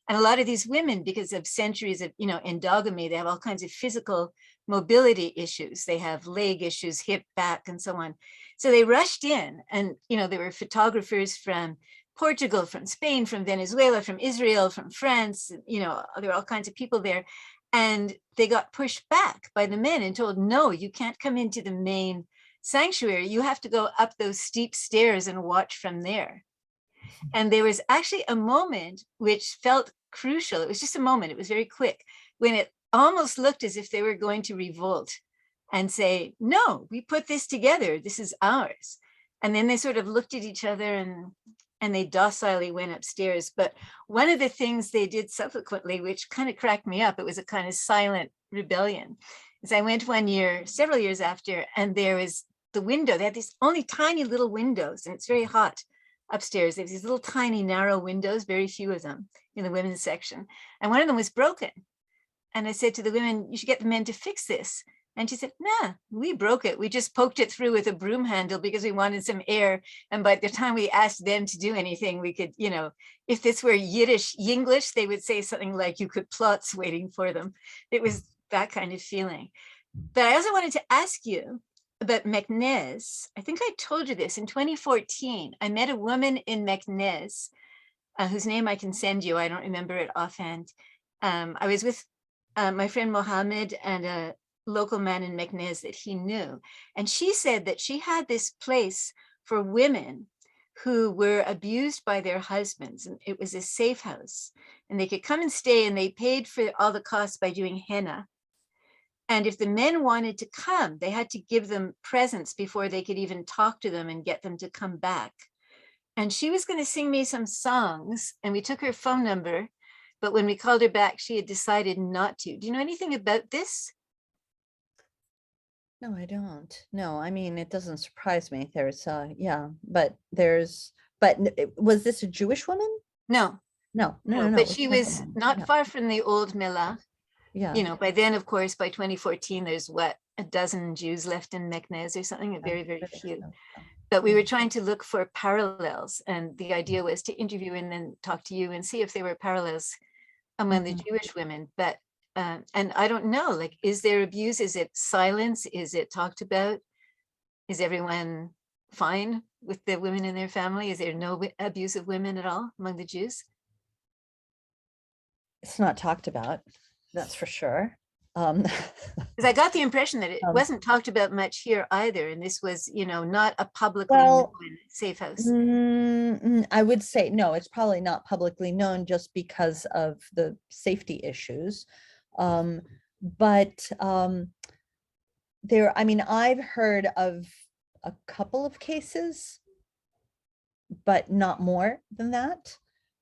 F: And a lot of these women, because of centuries of, you know, endogamy, they have all kinds of physical mobility issues. They have leg issues, hip, back, and so on. So they rushed in, and, you know, there were photographers from Portugal, from Spain, from Venezuela, from Israel, from France, you know, there were all kinds of people there. And they got pushed back by the men and told, no, you can't come into the main sanctuary. You have to go up those steep stairs and watch from there. And there was actually a moment which felt crucial. It was just a moment. It was very quick, when it almost looked as if they were going to revolt and say, no, we put this together. This is ours. And then they sort of looked at each other and they docilely went upstairs. But one of the things they did subsequently, which kind of cracked me up, it was a kind of silent rebellion, is I went one year, several years after, and there was the window. They had these only tiny little windows, and it's very hot upstairs. There's these little tiny narrow windows, very few of them in the women's section. And one of them was broken. And I said to the women, you should get the men to fix this. And she said, nah, we broke it. We just poked it through with a broom handle because we wanted some air. And by the time we asked them to do anything, we could, you know, if this were Yiddish, Yinglish, they would say something like, you could plots waiting for them. It was that kind of feeling. But I also wanted to ask you about Meknez. I think I told you this in 2014. I met a woman in Meknez, whose name I can send you. I don't remember it offhand. I was with my friend Mohammed and a local man in Meknez that he knew. And she said that she had this place for women who were abused by their husbands. And it was a safe house. And they could come and stay, and they paid for all the costs by doing henna. And if the men wanted to come, they had to give them presents before they could even talk to them and get them to come back. And she was going to sing me some songs, and we took her phone number. But when we called her back, she had decided not to. Do you know anything about this?
B: No, I don't. No, I mean, it doesn't surprise me. There's, yeah, but was this a Jewish woman?
F: No.
B: No.
F: But she
B: it's not
F: was
B: a woman.
F: not
B: Yeah.
F: far from the old Melach.
B: Yeah.
F: You know, by then, of course, by 2014, there's what, a dozen Jews left in Meknez or something, very, very few. But we were trying to look for parallels. And the idea was to interview and then talk to you and see if there were parallels among the Jewish women. But, and I don't know, like, is there abuse? Is it silence? Is it talked about? Is everyone fine with the women in their family? Is there no abuse of women at all among the Jews?
B: It's not talked about, that's for sure.
F: Because I got the impression that it
B: Um,
F: wasn't talked about much here either. And this was, you know, not a publicly
B: Well,
F: known safe house.
B: I would say, no, it's probably not publicly known just because of the safety issues. But I mean, I've heard of a couple of cases, but not more than that,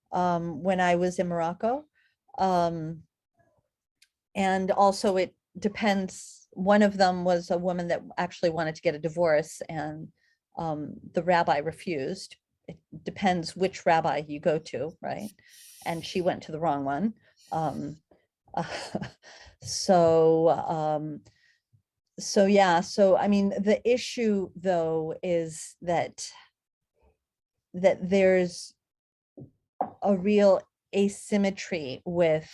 B: when I was in Morocco. And also it depends. One of them was a woman that actually wanted to get a divorce, and the rabbi refused. It depends which rabbi you go to, right? And she went to the wrong one. So yeah, so I mean, the issue though is that there's a real asymmetry with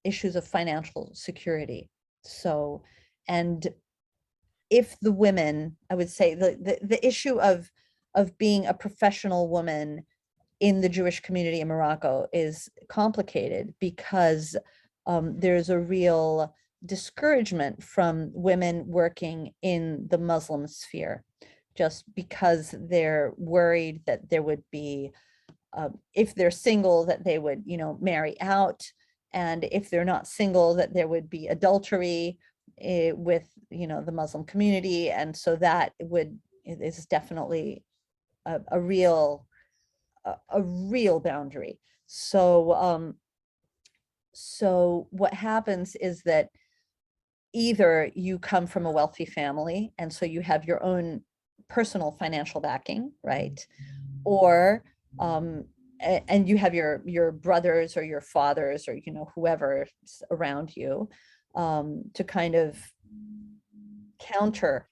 B: issues of financial security. So, and if the women, I would say the issue of being a professional woman in the Jewish community in Morocco is complicated because there's a real discouragement from women working in the Muslim sphere, just because they're worried that there would be, if they're single, that they would, marry out. And if they're not single, that there would be adultery with, the Muslim community. And so that is definitely a real boundary. So, so what happens is that either you come from a wealthy family, and so you have your own personal financial backing, right? Or, and you have your brothers or your fathers or, whoever's around you, to kind of counter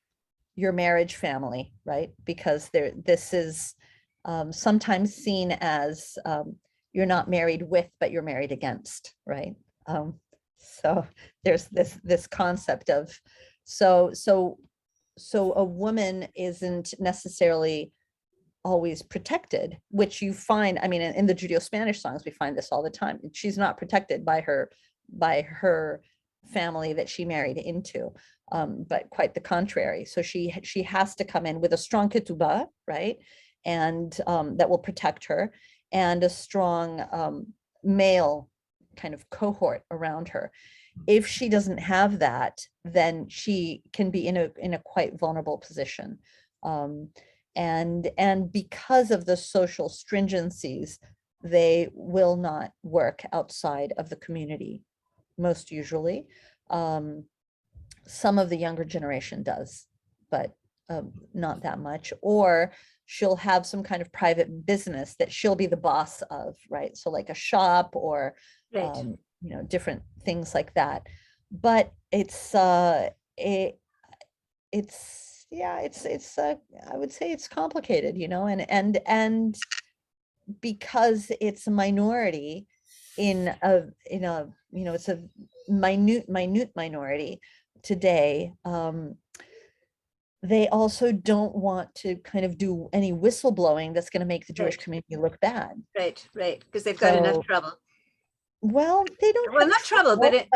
B: your marriage family, right? Because this is sometimes seen as you're not married with, but you're married against, right? So there's this concept of, so a woman isn't necessarily always protected, which you find, I mean, in the Judeo-Spanish songs, we find this all the time. She's not protected by her family that she married into, but quite the contrary. So she has to come in with a strong ketubah, right? And that will protect her, and a strong male kind of cohort around her. If she doesn't have that, then she can be in a quite vulnerable position. And because of the social stringencies, they will not work outside of the community, most usually. Some of the younger generation does, but not that much. Or she'll have some kind of private business that she'll be the boss of, right? So like a shop or,
F: Right.
B: different things like that. But it's I would say it's complicated, and because it's a minority in a it's a minute minority today. They also don't want to kind of do any whistleblowing that's going to make the Jewish
F: Right.
B: community look bad.
F: Right, because they've got enough
B: So,
F: trouble.
B: well, they don't
F: Well,
B: have
F: not trouble, but
B: trouble,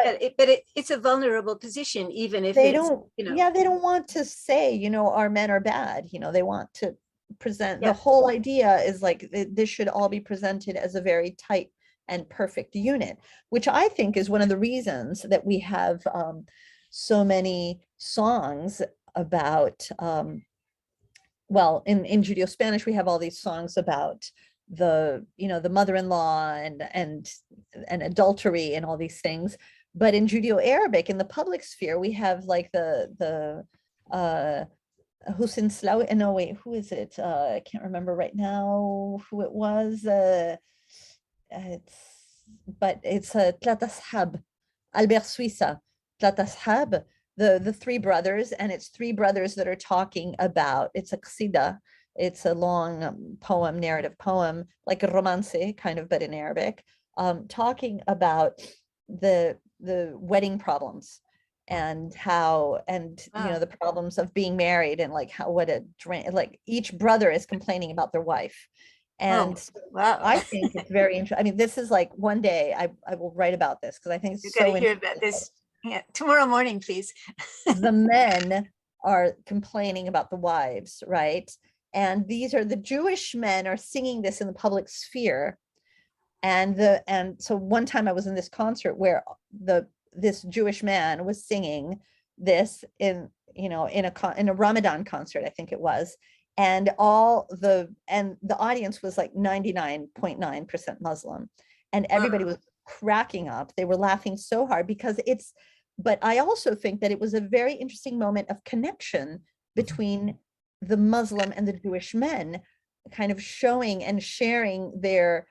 F: it's a vulnerable position, even if
B: they
F: it's,
B: don't, they don't want to say, our men are bad, they want to present, the
F: Yeah.
B: whole idea is like, this should all be presented as a very tight and perfect unit, which I think is one of the reasons that we have so many songs about, well, in Judeo-Spanish, we have all these songs about the mother-in-law and adultery and all these things. But in Judeo-Arabic, in the public sphere, we have like the Hussein Slawi, no, wait, who is it? I can't remember right now who it was. It's Tlat Ashab, Albert Suissa, Tlat Ashab, the three brothers, and it's three brothers that are talking about, it's a qsida, it's a long poem, narrative poem, like a romance kind of, but in Arabic, talking about the wedding problems and how, and the problems of being married, and like how, what a drain, like each brother is complaining about their wife. And
F: wow.
B: I think it's very interesting. I mean, this is like, one day I will write about this because I think it's
F: You're
B: so
F: gonna hear
B: interesting.
F: about this, yeah, tomorrow morning, please.
B: The men are complaining about the wives, right? And these are the Jewish men are singing this in the public sphere. And so one time I was in this concert where this Jewish man was singing this in a Ramadan concert, I think it was. And the audience was like 99.9% Muslim, and everybody was cracking up. They were laughing so hard because but I also think that it was a very interesting moment of connection between the Muslim and the Jewish men kind of showing and sharing their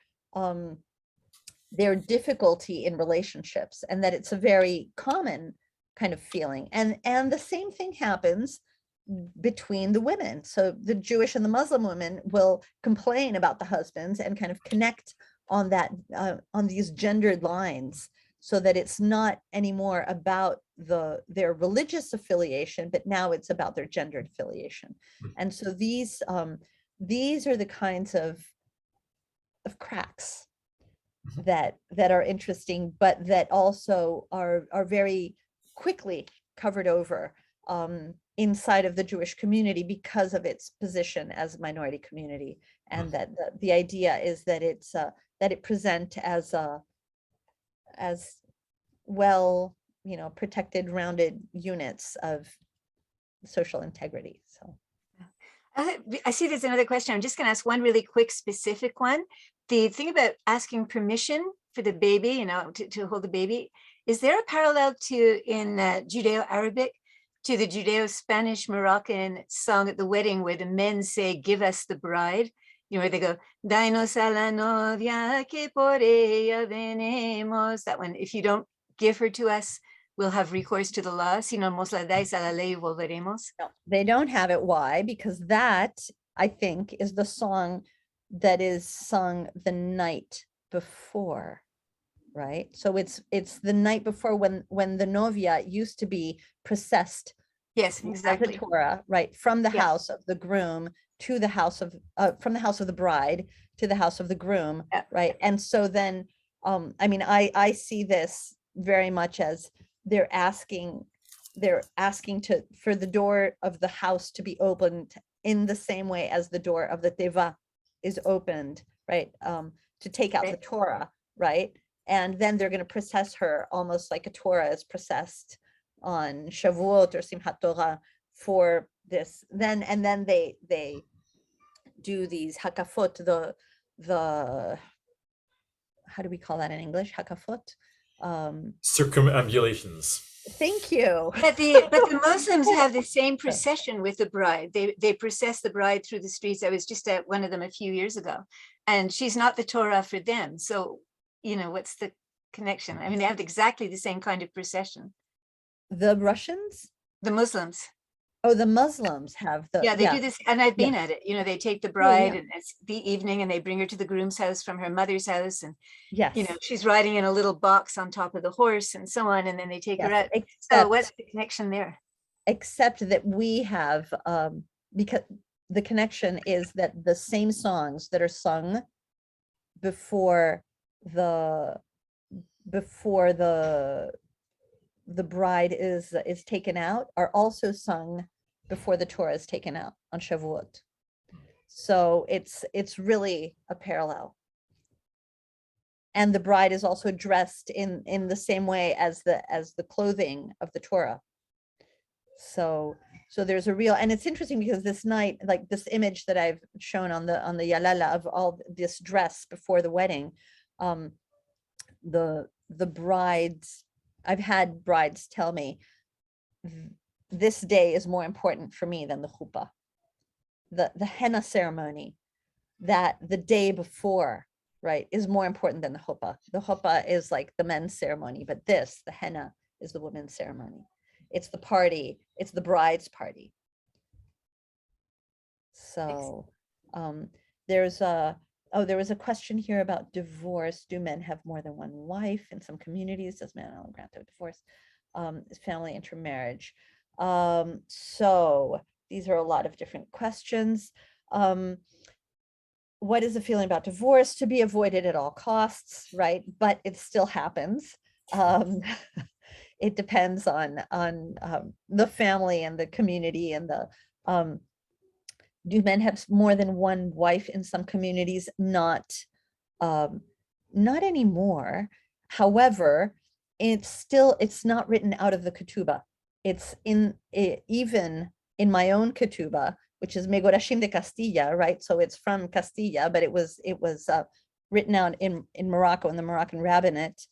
B: difficulty in relationships, and that it's a very common kind of feeling. And the same thing happens between the women. So the Jewish and the Muslim women will complain about the husbands and kind of connect on that, on these gendered lines, so that it's not anymore about their religious affiliation, but now it's about their gendered affiliation. And so these are the kinds of cracks that are interesting, but that also are very quickly covered over inside of the Jewish community because of its position as a minority community, and that the idea is that it's that it present as well, protected, rounded units of social integrity. So
F: I see there's another question. I'm just going to ask one really quick, specific one. The thing about asking permission for the baby, to hold the baby, is there a parallel to in Judeo-Arabic to the Judeo-Spanish Moroccan song at the wedding where the men say, "Give us the bride"? Where they go, "Danos a la novia que por ella venemos." That one, if you don't give her to us, we'll have recourse to the law. Si no nos la dais a la ley, volveremos.
B: no, they don't have it. Why? Because that, I think, is the song that is sung the night before, right? So it's the night before when the novia used to be processed.
F: Yes, exactly.
B: The Torah, right, from the
F: Yes.
B: house of the groom to the house of from the house of the bride to the house of the groom,
F: Yeah.
B: right? And so then, I see this very much as they're asking for the door of the house to be opened in the same way as the door of the teva is opened, right? To take out the
F: Right.
B: Torah, right? And then they're going to process her almost like a Torah is processed on Shavuot or Simchat Torah for this. Then they do these hakafot, the how do we call that in English? Hakafot.
E: Circumambulations.
B: Thank you.
F: But the Muslims have the same procession with the bride. They process the bride through the streets. I was just at one of them a few years ago, and she's not the Torah for them. So, what's the connection? I mean, they have exactly the same kind of procession.
B: The Russians?
F: The Muslims.
B: Oh, the Muslims have the
F: Yeah, they do this, and I've been
B: Yeah.
F: at it. They take the bride,
B: yeah.
F: and it's the evening, and they bring her to the groom's house from her mother's house, and
B: Yes.
F: she's riding in a little box on top of the horse, and so on, and then they take her
B: Yes,
F: out. So
B: except,
F: what's the connection there?
B: except that we have because the connection is that the same songs that are sung before the bride is taken out are also sung before the Torah is taken out on Shavuot. So it's really a parallel. And the bride is also dressed in the same way as the clothing of the Torah. So there's a real, and it's interesting because this night, like this image that I've shown on the Yalala of all this dress before the wedding, the brides, I've had brides tell me, this day is more important for me than the chuppah. The henna ceremony, that the day before, right, is more important than the chuppah. The chuppah is like the men's ceremony, but the henna, is the women's ceremony. It's the party, it's the bride's party. So there was a question here about divorce. Do men have more than one wife in some communities? Does man grant a divorce? Is family intermarriage? So these are a lot of different questions. What is the feeling about divorce? To be avoided at all costs, right? But it still happens. It depends on the family and the community and the do men have more than one wife in some communities? Not anymore. However, it's not written out of the ketubah. It's even in my own ketubah, which is Megorashim de Castilla, right? So it's from Castilla, but it was written out in Morocco, in the Moroccan rabbinate.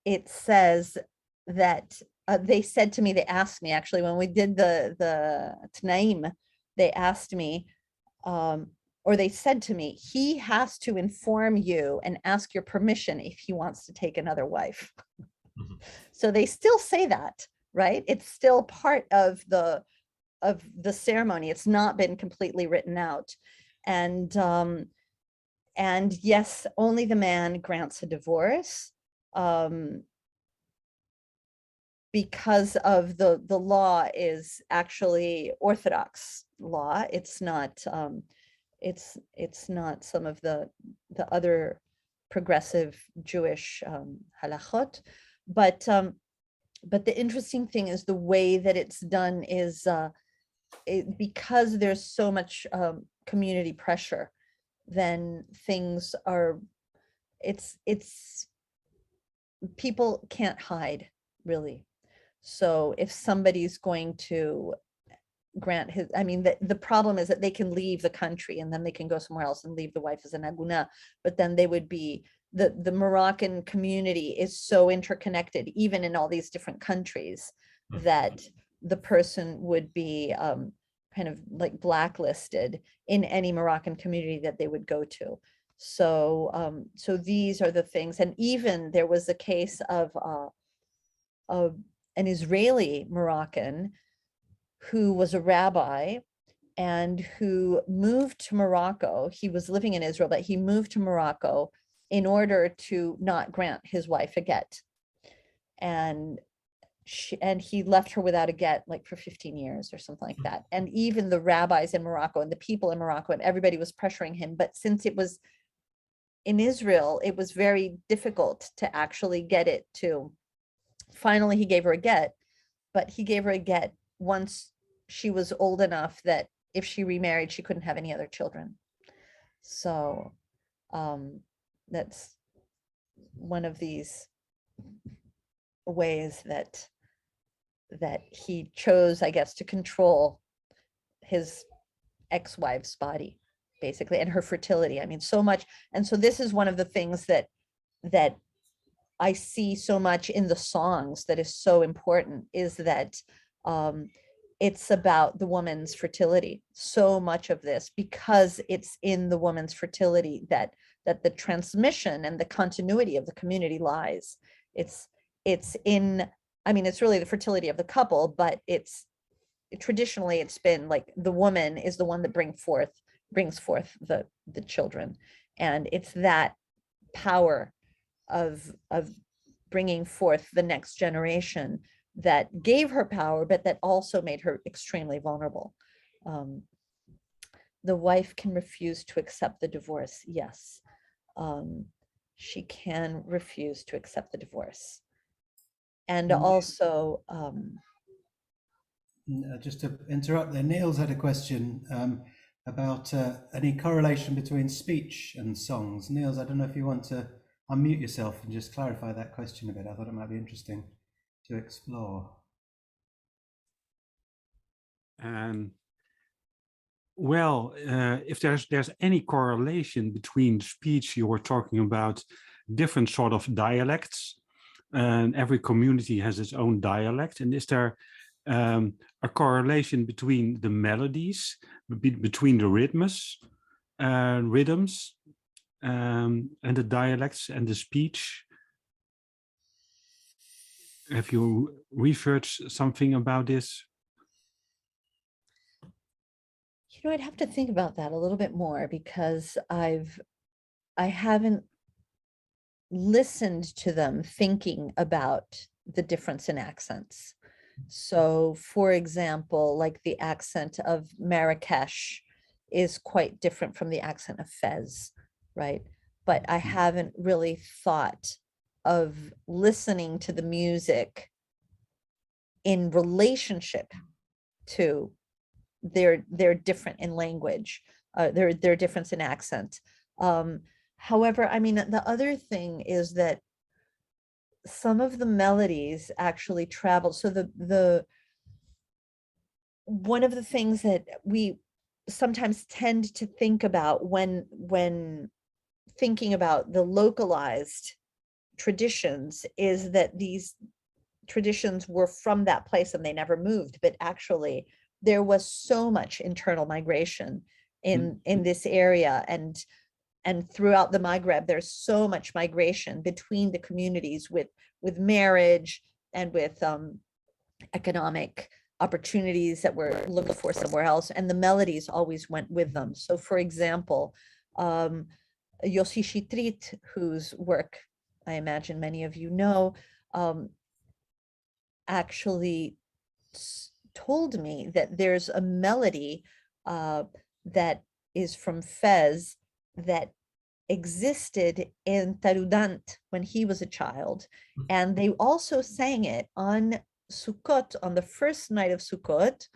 B: It says that they said to me, they asked me actually when we did the Tnaim, they asked me, or they said to me, he has to inform you and ask your permission if he wants to take another wife. So they still say that, right? It's still part of the ceremony. It's not been completely written out. And yes, only the man grants a divorce. Because of the law is actually Orthodox law. It's not it's not some of the other progressive Jewish halachot, but the interesting thing is the way that it's done is because there's so much community pressure, then things are it's people can't hide really. So if somebody's going to grant his, I mean, the problem is that they can leave the country and then they can go somewhere else and leave the wife as an aguna, but then they would be, the Moroccan community is so interconnected, even in all these different countries, that the person would be kind of like blacklisted in any Moroccan community that they would go to. So so these are the things. And even there was a case of an Israeli Moroccan who was a rabbi and who moved to Morocco. He was living in Israel, but he moved to Morocco in order to not grant his wife a get. And he left her without a get like for 15 years or something like that. And even the rabbis in Morocco and the people in Morocco and everybody was pressuring him. But since it was in Israel, it was very difficult to actually get it to. Finally, he gave her a get, but he gave her a get once she was old enough that if she remarried, she couldn't have any other children. So that's one of these ways that he chose, I guess, to control his ex-wife's body, basically, and her fertility. I mean, so much. And so this is one of the things that I see so much in the songs that is so important, is that it's about the woman's fertility. So much of this, because it's in the woman's fertility that the transmission and the continuity of the community lies. It's in, I mean, it's really the fertility of the couple, but traditionally it's been like the woman is the one that brings forth the children. And it's that power of bringing forth the next generation that gave her power, but that also made her extremely vulnerable. The wife can refuse to accept the divorce. Yes, she can refuse to accept the divorce. And also,
A: just to interrupt there, Niels had a question about any correlation between speech and songs. Niels, I don't know if you want to unmute yourself and just clarify that question a bit. I thought it might be interesting to explore.
G: Well, if there's any correlation between speech, you were talking about different sort of dialects, and every community has its own dialect. And is there a correlation between the melodies, between the rhythms, and the dialects and the speech? Have you researched something about this?
B: you know, I'd have to think about that a little bit more, because I haven't listened to them thinking about the difference in accents. So for example, like the accent of Marrakesh is quite different from the accent of Fez, right? But I haven't really thought of listening to the music in relationship to their different in language, their difference in accent. However, I mean, the other thing is that some of the melodies actually travel. So the one of the things that we sometimes tend to think about when thinking about the localized traditions is that these traditions were from that place and they never moved, but actually there was so much internal migration in this area, and throughout the Maghreb, there's so much migration between the communities with marriage and with economic opportunities that were looked for somewhere else, and the melodies always went with them. So for example, Yossi Shitrit, whose work I imagine many of you know, actually told me that there's a melody that is from Fez that existed in Tarudant when he was a child. And they also sang it on Sukkot, on the first night of Sukkot,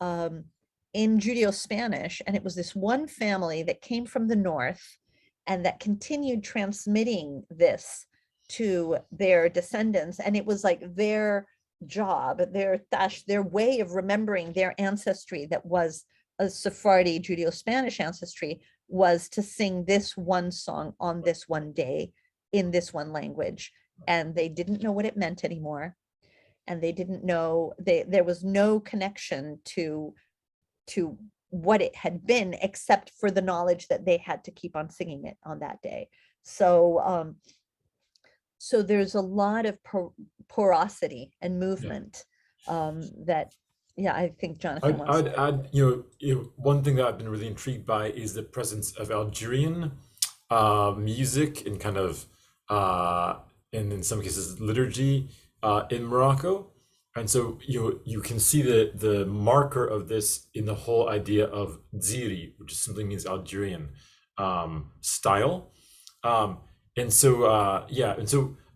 B: in Judeo-Spanish. And it was this one family that came from the north and that continued transmitting this to their descendants. And it was like their job, their way of remembering their ancestry that was a Sephardi Judeo-Spanish ancestry, was to sing this one song on this one day in this one language. And they didn't know what it meant anymore. And they didn't know, there was no connection to what it had been, except for the knowledge that they had to keep on singing it on that day. So so there's a lot of porosity and movement that, yeah, I think Jonathan wants
E: I'd add, one thing that I've been really intrigued by is the presence of Algerian music and kind of, and in some cases liturgy in Morocco. And so you can see the marker of this in the whole idea of dziri, which simply means Algerian style. And so I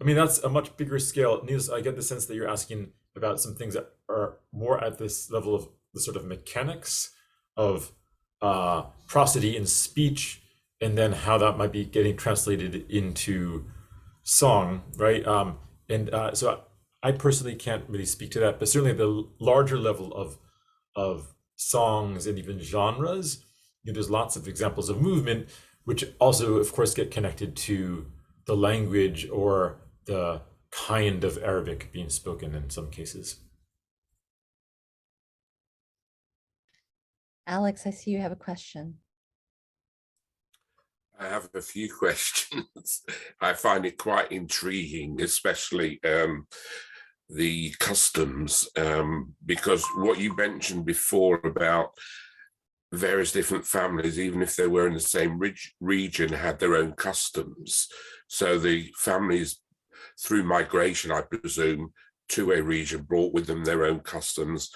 E: mean, that's a much bigger scale. Niels, I get the sense that you're asking about some things that are more at this level of the sort of mechanics of prosody in speech, and then how that might be getting translated into song, right? So I personally can't really speak to that, but certainly the larger level of songs and even genres, there's lots of examples of movement, which also, of course, get connected to the language or the kind of Arabic being spoken in some cases.
B: Alex, I see you have a question.
H: I have a few questions. I find it quite intriguing, especially the customs, because what you mentioned before about various different families, even if they were in the same region, had their own customs. So the families, through migration, I presume, to a region, brought with them their own customs,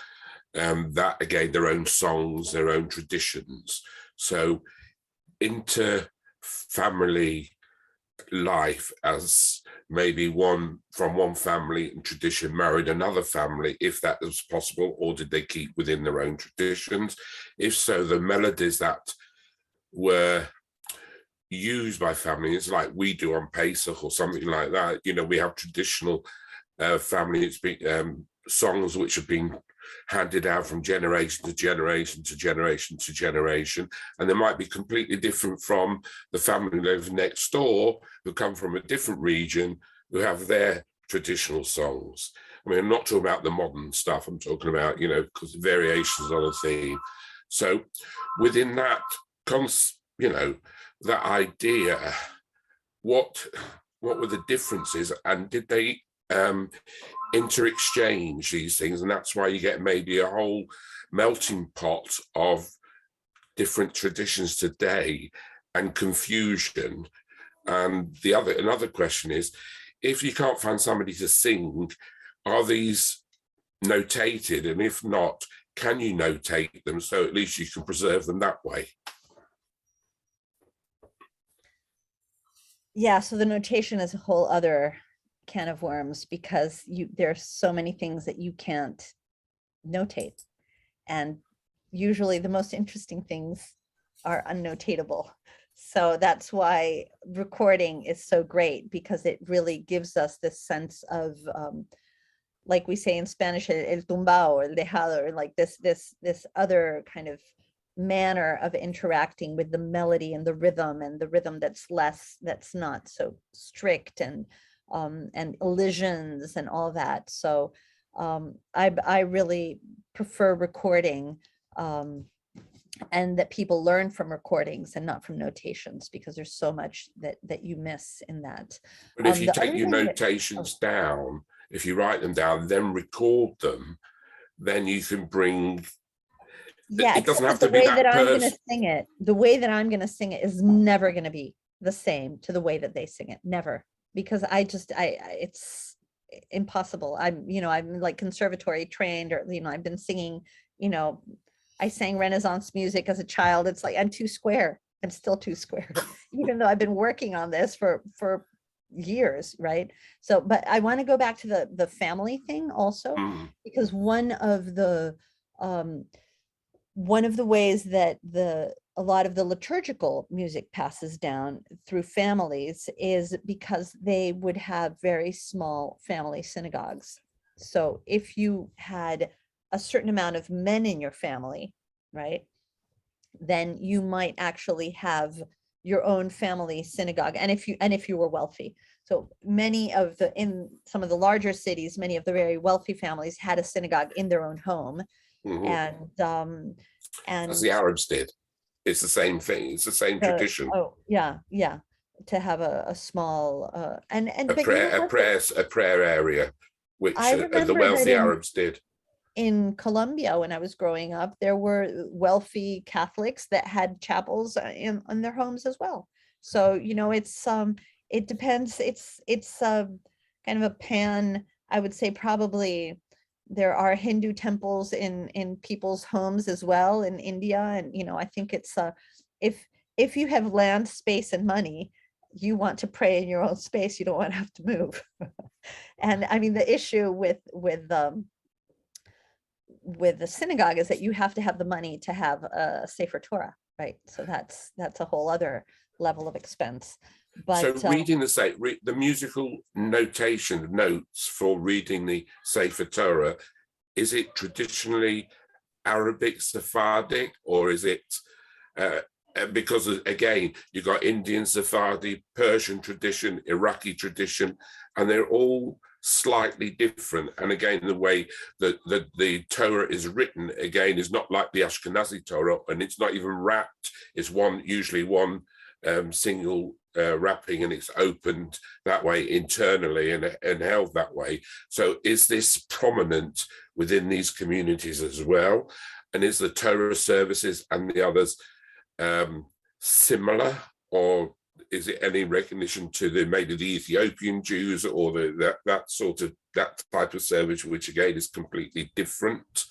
H: that again, their own songs, their own traditions. So inter-family life, as maybe one from one family and tradition married another family, if that was possible, or did they keep within their own traditions? If so, the melodies that were used by families, like we do on Pesach or something like that, we have traditional family songs which have been handed down from generation to generation to generation to generation, and they might be completely different from the family who live next door, who come from a different region, who have their traditional songs. I mean, I'm not talking about the modern stuff, I'm talking about, because variations on a theme. So within that, that idea, what were the differences, and did they inter-exchange these things? And that's why you get maybe a whole melting pot of different traditions today and confusion. And another question is, if you can't find somebody to sing, are these notated? And if not, can you notate them so at least you can preserve them that way?
B: Yeah, so the notation is a whole other can of worms, because there's so many things that you can't notate, and usually the most interesting things are unnotatable. So that's why recording is so great, because it really gives us this sense of like we say in Spanish, el tumbao or el dejado, or like this other kind of manner of interacting with the melody and the rhythm that's not so strict, and and elisions and all that. So I really prefer recording, and that people learn from recordings and not from notations, because there's so much that you miss in that.
H: But if you
B: The
H: take
B: other
H: your
B: thing
H: notations down, if you write them down, then record them, then you can bring.
B: Yeah,
H: It doesn't
B: except
H: have
B: that
H: to be
B: the way
H: that
B: that I'm going to
H: person.
B: sing it, the way that I'm going to sing it is never going to be the same to the way that they sing it. Never, because it's impossible. I'm like conservatory trained, or I've been singing. I sang Renaissance music as a child. It's like I'm too square. I'm still too square, even though I've been working on this for years, right? So, but I want to go back to the family thing also, because one of the ways that a lot of the liturgical music passes down through families is because they would have very small family synagogues. So if you had a certain amount of men in your family, right, then you might actually have your own family synagogue. And if you were wealthy. So in some of the larger cities, many of the very wealthy families had a synagogue in their own home. And
H: As the Arabs did. It's the same thing. It's the same tradition.
B: Oh yeah, to have a small
H: A
B: but you know what?
H: prayer area, which
B: I
H: the
B: remember
H: wealthy
B: that
H: Arabs did.
B: in Colombia, when I was growing up, there were wealthy Catholics that had chapels in their homes as well. So it depends. It's kind of a pan. I would say probably there are Hindu temples in people's homes as well in India, and I think it's if you have land, space, and money, you want to pray in your own space. You don't want to have to move. And I mean, the issue with the synagogue is that you have to have the money to have a Sefer Torah, right? So that's a whole other level of expense. But
H: so reading the musical notation notes for reading the Sefer Torah, is it traditionally Arabic, Sephardic, or is it because again you've got Indian, Sephardi, Persian tradition, Iraqi tradition, and they're all slightly different. And again, the way that the Torah is written again is not like the Ashkenazi Torah, and it's not even wrapped. It's usually one single wrapping, and it's opened that way internally and held that way. So is this prominent within these communities as well? And is the Torah services and the others similar, or is it any recognition to maybe the Ethiopian Jews, or that type of service, which again is completely different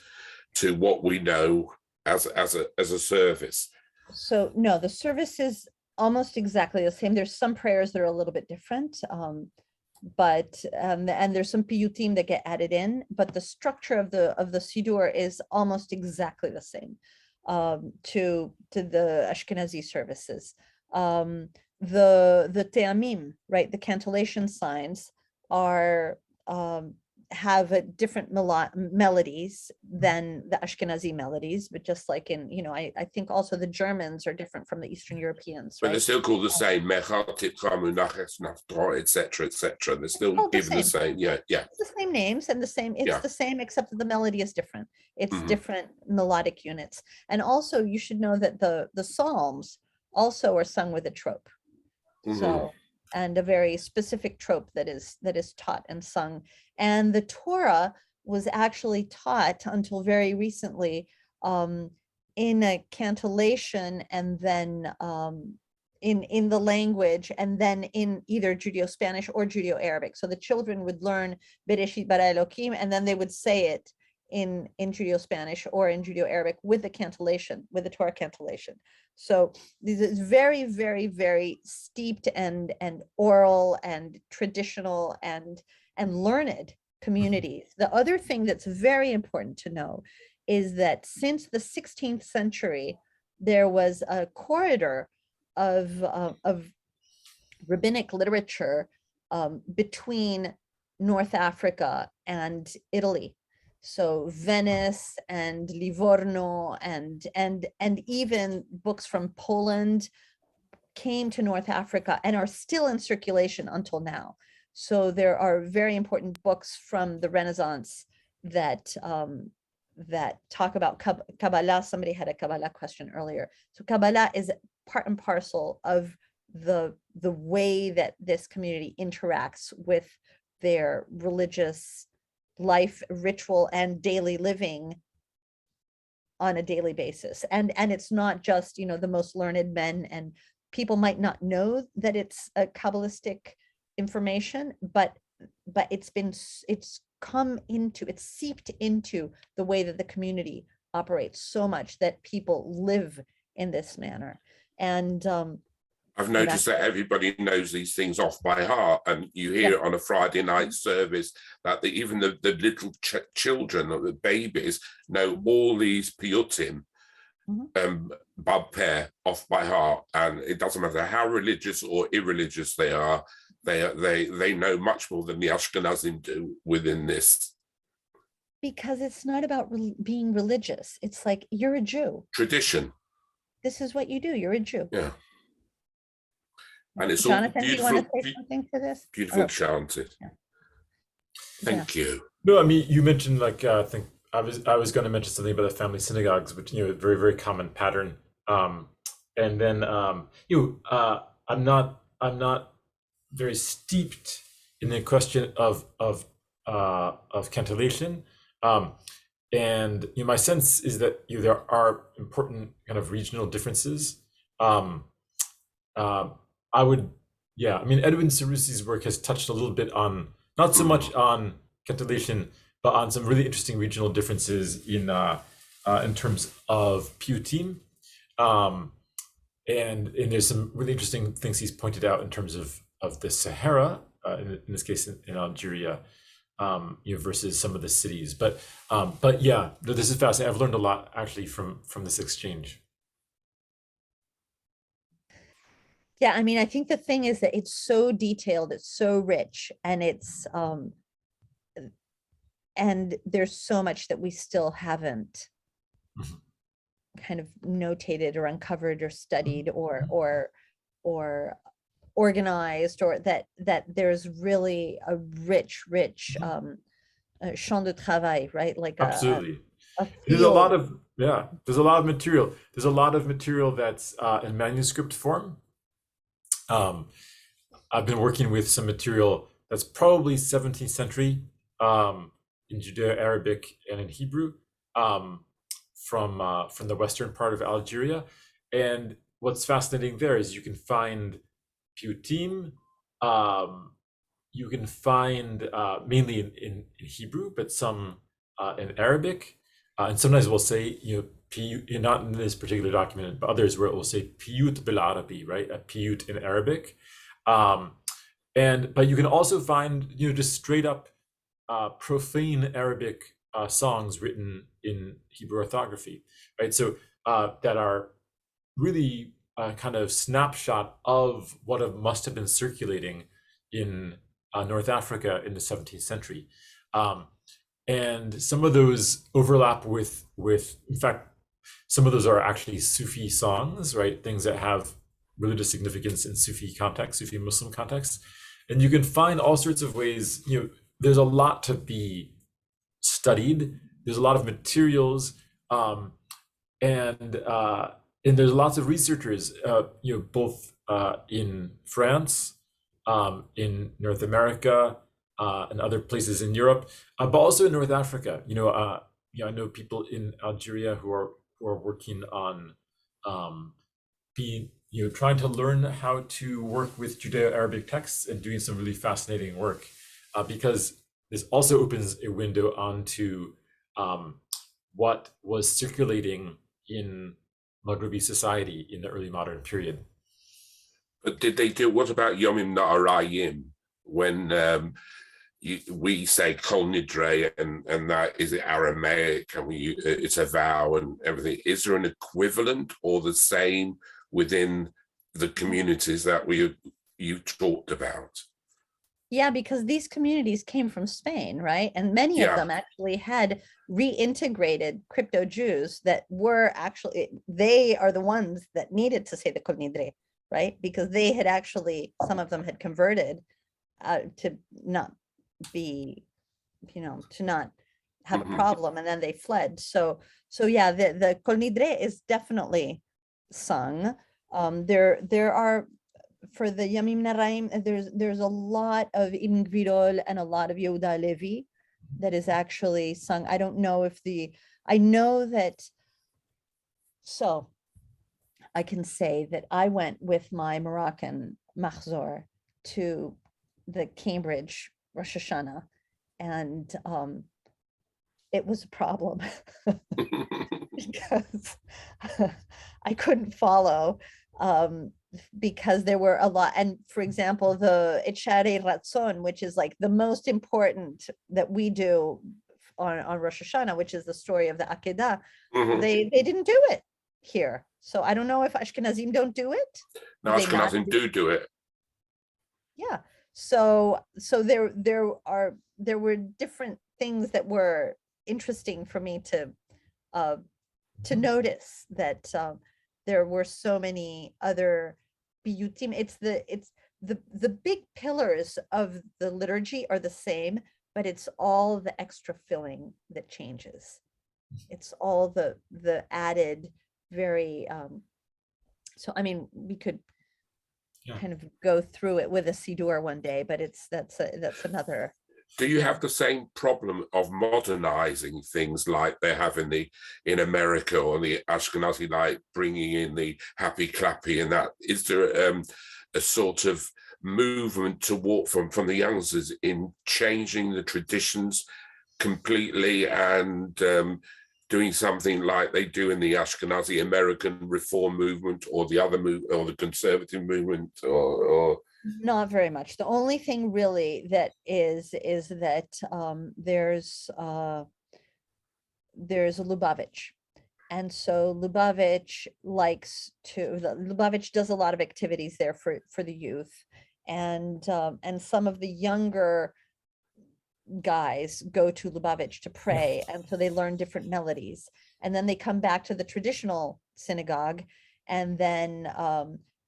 H: to what we know as a service?
B: So no, the service is almost exactly the same. There's some prayers that are a little bit different, but and there's some piyutim that get added in, but the structure of the Siddur is almost exactly the same to the Ashkenazi services. The te'amim, right, the cantillation signs are have a different melodies than the Ashkenazi melodies, but just like in, I think also the Germans are different from the Eastern Europeans,
H: but
B: right?
H: they're still called the same, etc., etc. They're still given the same, yeah.
B: It's the same names and the same, the same, except that the melody is different. It's different melodic units. And also you should know that the Psalms also are sung with a trope. So, and a very specific trope that is taught and sung. And the Torah was actually taught until very recently in a cantillation, and then in the language, and then in either Judeo-Spanish or Judeo-Arabic. So the children would learn Bereshit bara Elokim, and then they would say it in Judeo-Spanish or in Judeo-Arabic with the cantillation, with the Torah cantillation. So this is very, very, very steeped and oral and traditional and learned communities. The other thing that's very important to know is that since the 16th century, there was a corridor of rabbinic literature between North Africa and Italy. So Venice and Livorno and even books from Poland came to North Africa and are still in circulation until now. So there are very important books from the Renaissance that that talk about Kabbalah. Somebody had a Kabbalah question earlier. So Kabbalah is part and parcel of the way that this community interacts with their religious life, ritual, and daily living on a daily basis. And it's not just, you know, the most learned men, and people might not know that it's a Kabbalistic information, but it's seeped into the way that the community operates so much that people live in this manner. And
H: I've noticed that everybody knows these things off by heart, and you hear it on a Friday night service that even the little children or the babies know all these piyutim, bab pair off by heart, and it doesn't matter how religious or irreligious they are. They know much more than the Ashkenazim do within this.
B: Because it's not about being religious. It's like, you're a Jew.
H: Tradition.
B: This is what you do. You're a Jew.
H: Yeah. And it's
B: Jonathan,
H: all
B: do you want to say something to this?
H: Beautiful chanted.
B: Yeah.
H: Thank you.
E: No, I mean, you mentioned, like, I think I was going to mention something about the family synagogues, which, you know, very, very common pattern. And then I'm not very steeped in the question of cantillation. And you know, my sense is that there are important kind of regional differences. I mean, Edwin Sarusi's work has touched a little bit on, not so much on cantillation, but on some really interesting regional differences in terms of piyutim. And there's some really interesting things he's pointed out in terms of the Sahara, in this case in Algeria, versus some of the cities. But yeah, this is fascinating. I've learned a lot actually from this exchange.
B: Yeah, I mean, I think the thing is that it's so detailed, it's so rich, and it's and there's so much that we still haven't kind of notated or uncovered or studied or organized, or that there's really a rich champ de travail, right? Like
E: absolutely.
B: There's
E: a lot of material. There's a lot of material that's in manuscript form. I've been working with some material that's probably 17th century in Judeo-Arabic and in Hebrew from the western part of Algeria. And what's fascinating there is you can find piyutim, you can find mainly in Hebrew, but some in Arabic. And sometimes we'll say, piyut, not in this particular document, but others where it will say piyut bil Arabi, right? A piyut in Arabic. But you can also find, just straight up profane Arabic songs written in Hebrew orthography, right? So that are really kind of snapshot of what must have been circulating in North Africa in the 17th century. And some of those overlap with, in fact, some of those are actually Sufi songs, right? Things that have religious significance in Sufi context, Sufi Muslim context. And you can find all sorts of ways, there's a lot to be studied. There's a lot of materials, and there's lots of researchers, both in France, in North America, and other places in Europe, but also in North Africa. I know people in Algeria who are working on trying to learn how to work with Judeo-Arabic texts and doing some really fascinating work, because this also opens a window onto what was circulating in Maghrebi society in the early modern period.
H: But what about Yomim Na'arayim, when we say Kol Nidre, and that is Aramaic, and it's a vow and everything. Is there an equivalent or the same within the communities that you talked about?
B: Yeah, because these communities came from Spain, right? And many of them actually had reintegrated crypto Jews that were actually, they are the ones that needed to say the Kol Nidre, right? Because they had actually, some of them had converted to not be, to not have a
H: Mhm.
B: problem, and then they fled. So yeah, the Kol Nidre is definitely sung. There are, for the Yamim Naraim, there's a lot of Ibn Gvirol and a lot of Yehuda Levi that is actually sung. I don't know if I know that, so I can say that I went with my Moroccan Mahzor to the Cambridge Rosh Hashanah, and it was a problem because I couldn't follow, because there were a lot. And for example, the Echare Ratzon, which is like the most important that we do on Rosh Hashanah, which is the story of the Akedah,
H: Mhm.
B: they didn't do it here. So I don't know if Ashkenazim don't do it.
H: No,
B: Do they not
H: Ashkenazim do it.
B: Yeah. So there were different things that were interesting for me to notice, that there were so many other piyutim. It's the big pillars of the liturgy are the same, but it's all the extra filling that changes. It's all the added very so I mean, we could kind of go through it with a Siddur one day, but that's another.
H: Do you have the same problem of modernizing things like they have in America, or the Ashkenazi, like bringing in the happy clappy and that? Is there a sort of movement to walk from the youngsters in changing the traditions completely and doing something like they do in the Ashkenazi American reform movement, or the other or the conservative movement, or
B: Not very much. The only thing really that is that there's a Lubavitch. And so Lubavitch Lubavitch does a lot of activities there for the youth. And some of the younger guys go to Lubavitch to pray, and so they learn different melodies, and then they come back to the traditional synagogue, and then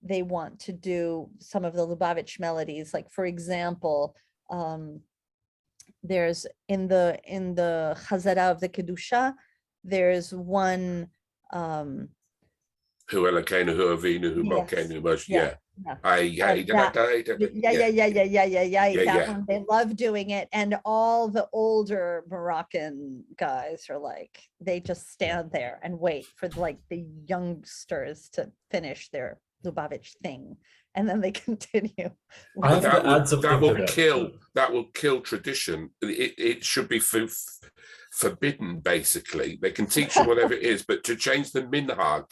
B: they want to do some of the Lubavitch melodies. Like, for example, there's in the Chazara of the Kedusha, there's one
H: Hu Elokeinu, Hu Avinu, Hu Malkeinu, yeah.
B: That one, they love doing it. And all the older Moroccan guys are like, they just stand there and wait for like the youngsters to finish their Lubavitch thing, and then they continue.
E: I have to add something
H: That
E: to
H: will kill tradition. It should be forbidden, basically. They can teach you whatever it is, but to change the minhag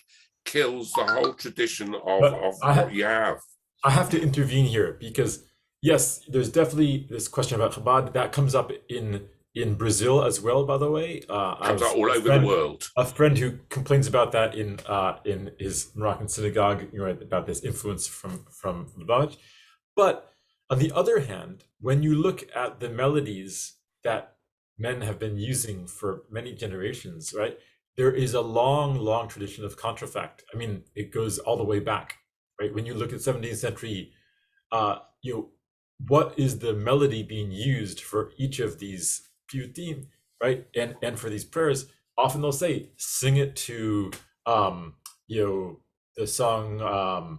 H: kills the whole tradition of what you have.
E: I have to intervene here, because yes, there's definitely this question about Chabad that comes up in Brazil as well, by the way.
H: Comes up all over the world.
E: A friend who complains about that in his Moroccan synagogue, about this influence from Lubavitch. But on the other hand, when you look at the melodies that men have been using for many generations, right? There is a long, long tradition of contrafact. I mean, it goes all the way back, right? When you look at 17th century, what is the melody being used for each of these piyutim, right? And for these prayers, often they'll say, sing it to, the song,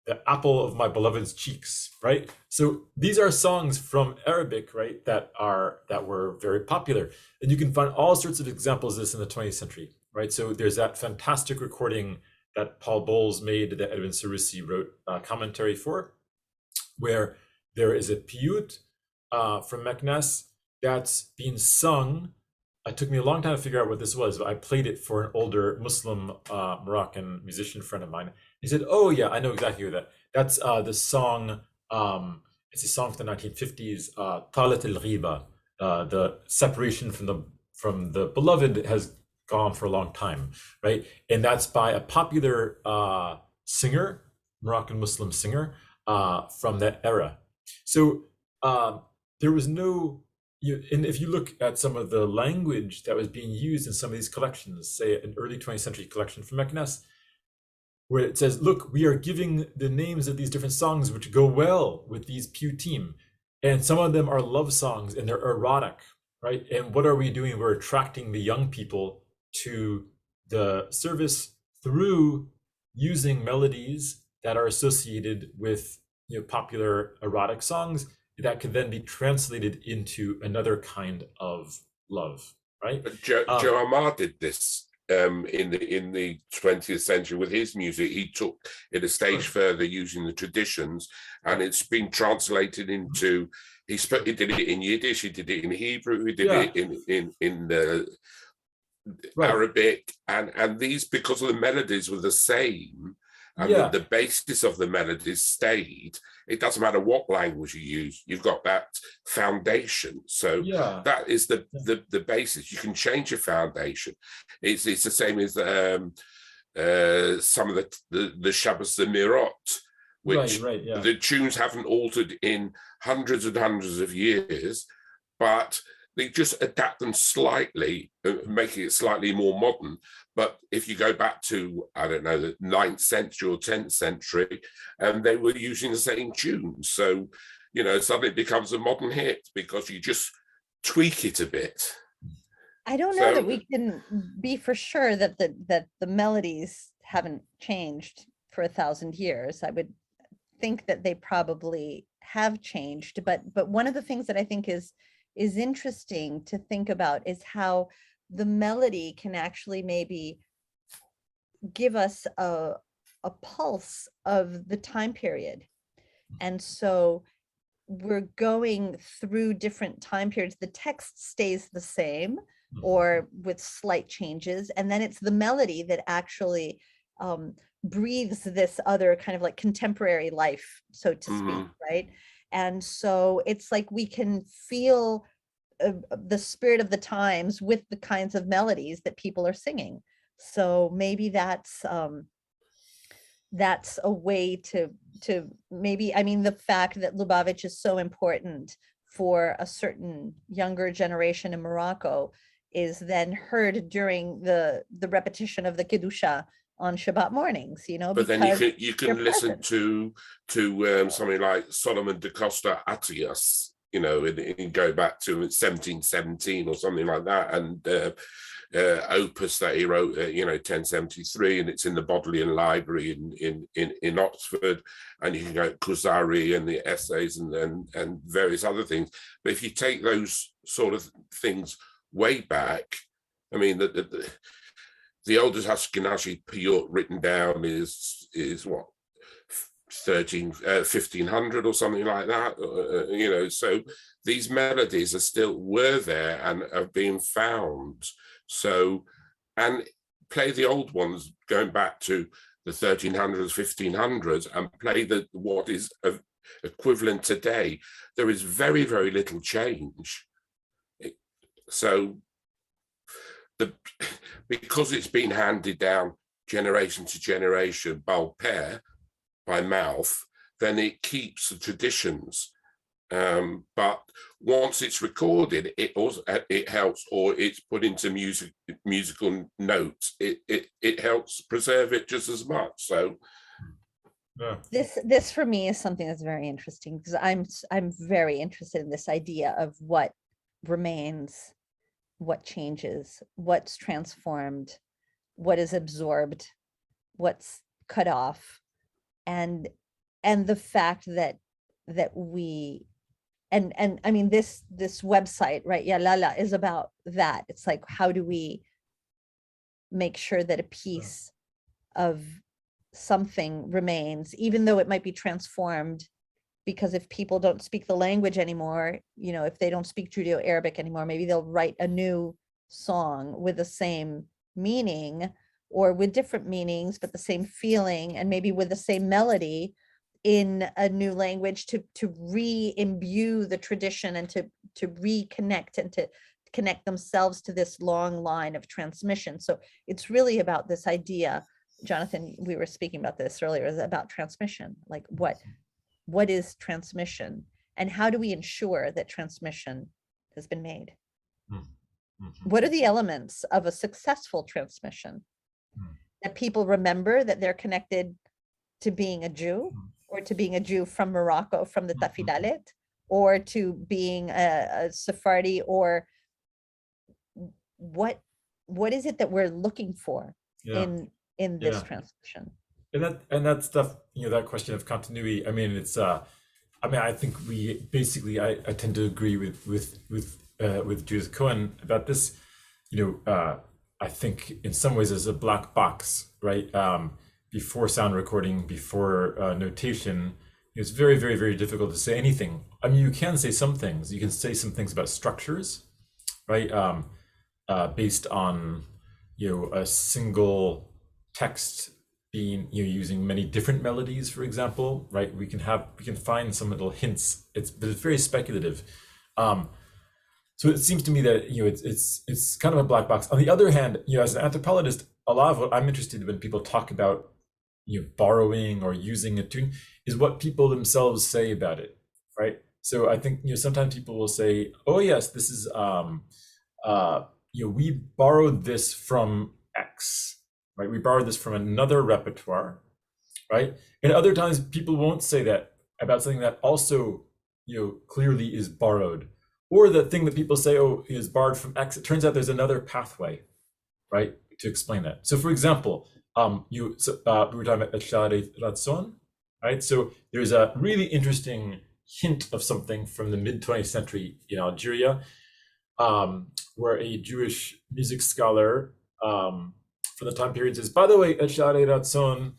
E: the apple of my beloved's cheeks, right? So these are songs from Arabic, right, that were very popular. And you can find all sorts of examples of this in the 20th century, right? So there's that fantastic recording that Paul Bowles made, that Edwin Sarusi wrote a commentary for, where there is a piyut from Meknes that's being sung. It took me a long time to figure out what this was, but I played it for an older Muslim Moroccan musician friend of mine. He said, "Oh yeah, I know exactly that. That's the song. It's a song from the 1950s. Talat al-Ghiba, the separation from the beloved has gone for a long time, right? And that's by a popular singer, Moroccan Muslim singer from that era. So there was no. And if you look at some of the language that was being used in some of these collections, say an early 20th century collection from Meknes, where it says, look, we are giving the names of these different songs which go well with these Putim. And some of them are love songs and they're erotic, right? And what are we doing? We're attracting the young people to the service through using melodies that are associated with, you know, popular erotic songs that could then be translated into another kind of love, right?
H: But Joe Amar did this in the 20th century with his music. He took it a stage further using the traditions, and it's been translated into. He did it in Yiddish. He did it in Hebrew. He did it in Arabic, and these, because of the melodies were the same, and the basis of the melodies stayed. It doesn't matter what language you use, you've got that foundation. So that is the basis. You can change your foundation. It's the same as some of the Shabbos Zemirot, which the tunes haven't altered in hundreds and hundreds of years, but they just adapt them slightly, making it slightly more modern. But if you go back to, I don't know, the 9th century or 10th century, and they were using the same tunes. So, you know, suddenly it becomes a modern hit because you just tweak it a bit.
B: I don't know that we can be for sure that the melodies haven't changed for 1,000 years. I would think that they probably have changed. But one of the things that I think is interesting to think about is how the melody can actually maybe give us a pulse of the time period. And so we're going through different time periods. The text stays the same or with slight changes. And then it's the melody that actually breathes this other kind of like contemporary life, so to speak, right? And so it's like we can feel the spirit of the times with the kinds of melodies that people are singing. So maybe that's a way to maybe, I mean, the fact that Lubavitch is so important for a certain younger generation in Morocco is then heard during the repetition of the Kedusha on Shabbat mornings, you know.
H: But then you can listen to something like Solomon da Costa Atias, you know, and go back to 1717 or something like that, and opus that he wrote, 1073, and it's in the Bodleian Library in Oxford, and you can go Kuzari and the essays and various other things. But if you take those sort of things way back, I mean, the oldest Ashkenazi piyut written down is what, 1500 or something like that, so these melodies were there and have been found. So, and play the old ones going back to the 1300s, 1500s, and play what is equivalent today. There is very, very little change. So because it's been handed down generation to generation, bal peh, by mouth, then it keeps the traditions. But once it's recorded, it helps, or it's put into musical notes. It helps preserve it just as much. So
B: this for me is something that's very interesting, because I'm very interested in this idea of what remains, what changes, what's transformed, what is absorbed, what's cut off, and the fact that we and I mean this website, right, Yalala, is about that. It's like, how do we make sure that a piece of something remains, even though it might be transformed? Because if people don't speak the language anymore, if they don't speak Judeo-Arabic anymore, maybe they'll write a new song with the same meaning or with different meanings, but the same feeling, and maybe with the same melody in a new language to re-imbue the tradition and to reconnect and to connect themselves to this long line of transmission. So it's really about this idea, Jonathan, we were speaking about this earlier, is about transmission. Like what is transmission, and how do we ensure that transmission has been made?
E: Mm-hmm.
B: What are the elements of a successful transmission? that people remember that they're connected to being a Jew, or to being a Jew from Morocco, from the Tafidalet, or to being a Sephardi, or what is it that we're looking for in this translation?
E: And that stuff, that question of continuity. I mean, it's I think I tend to agree with Judith Cohen about this. I think in some ways there's a black box, right? Before sound recording, before notation, it's very, very, very difficult to say anything. I mean, you can say some things. You can say some things about structures, right? Based on a single text being using many different melodies, for example, right? We can find some little hints. But it's very speculative. So it seems to me that it's kind of a black box. On the other hand, as an anthropologist, a lot of what I'm interested in when people talk about borrowing or using a tune is what people themselves say about it, right? So I think sometimes people will say, "Oh yes, this is we borrowed this from X, right? We borrowed this from another repertoire, right?" And other times people won't say that about something that also clearly is borrowed. Or the thing that people say, oh, is borrowed from X. It turns out there's another pathway, right, to explain that. So, for example, we were talking about Eshare Ratson, right? So there's a really interesting hint of something from the mid-20th century in Algeria, where a Jewish music scholar from the time period says, by the way, Eshare Ratson,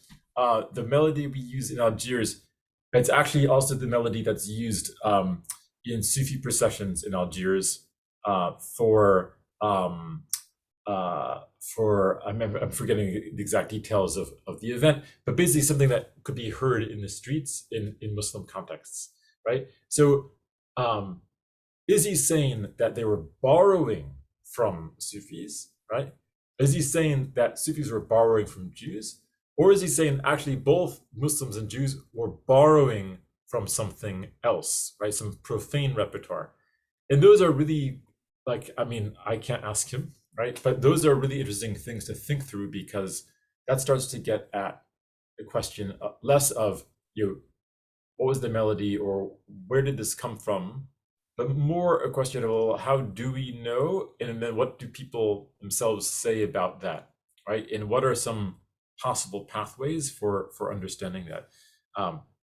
E: the melody we use in Algiers, it's actually also the melody that's used in Sufi processions in Algiers I'm forgetting the exact details of the event, but basically something that could be heard in the streets in Muslim contexts, right? So is he saying that they were borrowing from Sufis, right? Is he saying that Sufis were borrowing from Jews? Or is he saying actually both Muslims and Jews were borrowing from something else, right? Some profane repertoire. And those are really I can't ask him, right? But those are really interesting things to think through, because that starts to get at the question less of, what was the melody or where did this come from, but more a question of, well, how do we know? And then what do people themselves say about that, right? And what are some possible pathways for understanding that?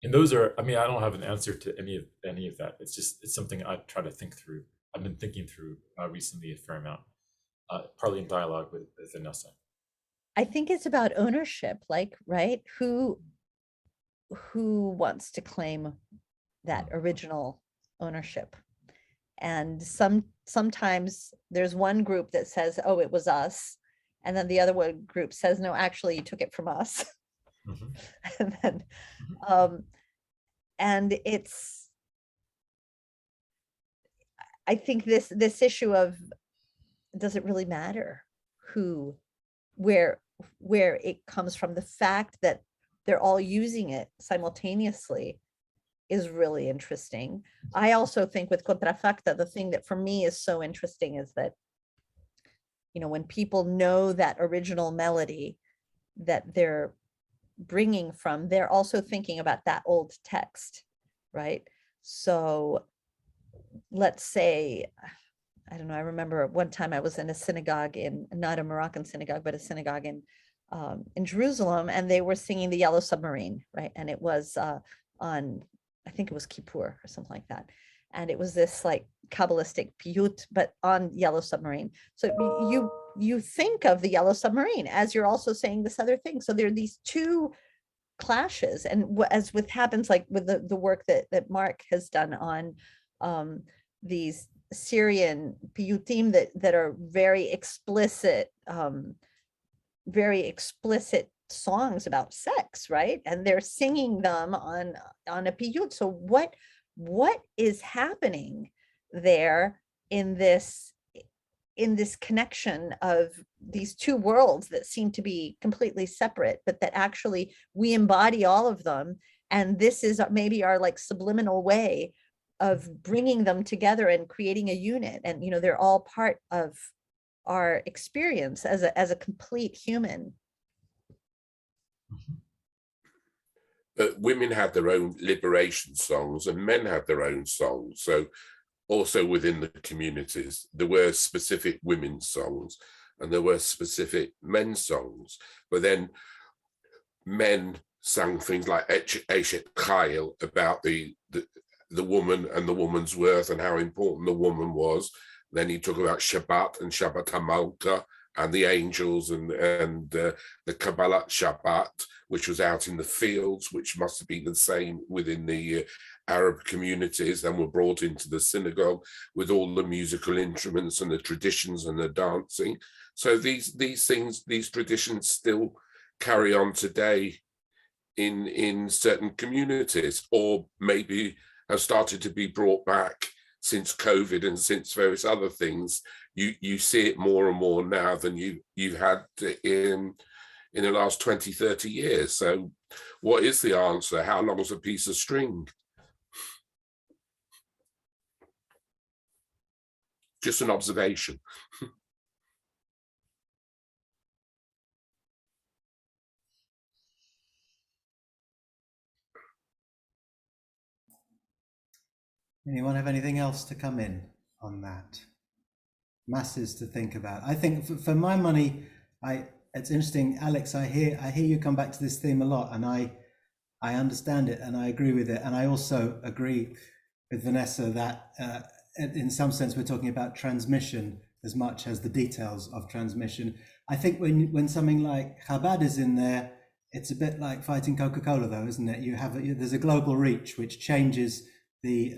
E: And those are, I don't have an answer to any of that. It's something I try to think through. I've been thinking through recently a fair amount, partly in dialogue with Vanessa.
B: I think it's about ownership, right? Who wants to claim that original ownership? And sometimes there's one group that says, oh, it was us. And then the other one group says, no, actually you took it from us. And then, and it's, I think this issue of, does it really matter where it comes from? The fact that they're all using it simultaneously is really interesting. I also think with Contrafacta, the thing that for me is so interesting is that, when people know that original melody that they're bringing from, they're also thinking about that old text, right? So let's say, I don't know, I remember one time I was in a synagogue not a Moroccan synagogue, but a synagogue in Jerusalem, and they were singing the Yellow Submarine, right? And it was on, I think it was Kippur or something like that. And it was this Kabbalistic piyut, but on Yellow Submarine. So you think of the Yellow Submarine as you're also saying this other thing. So there are these two clashes, and as with happens with the work that Mark has done on these Syrian piyutim that are very explicit songs about sex, right? And they're singing them on a piyut. So what is happening there in this connection of these two worlds that seem to be completely separate, but that actually we embody all of them, and this is maybe our subliminal way of bringing them together and creating a unit, and they're all part of our experience as a complete human.
H: Women had their own liberation songs and men had their own songs. So also within the communities, there were specific women's songs and there were specific men's songs. But then men sang things like Eshet Chayil about the woman and the woman's worth and how important the woman was. Then he talked about Shabbat and Shabbat HaMalka and the angels and the Kabbalah Shabbat, which was out in the fields, which must have been the same within the Arab communities, and were brought into the synagogue with all the musical instruments and the traditions and the dancing. So these things, these traditions still carry on today in certain communities, or maybe have started to be brought back since COVID and since various other things. You see it more and more now than you've had in the last 20, 30 years. So what is the answer? How long is a piece of string? Just an observation.
A: Anyone have anything else to come in on that? Masses to think about. I think for my money, it's interesting, Alex, I hear you come back to this theme a lot, and I understand it and I agree with it. And I also agree with Vanessa that in some sense we're talking about transmission as much as the details of transmission. I think when something like Chabad is in there, it's a bit like fighting Coca-Cola though, isn't it? There's a global reach which changes the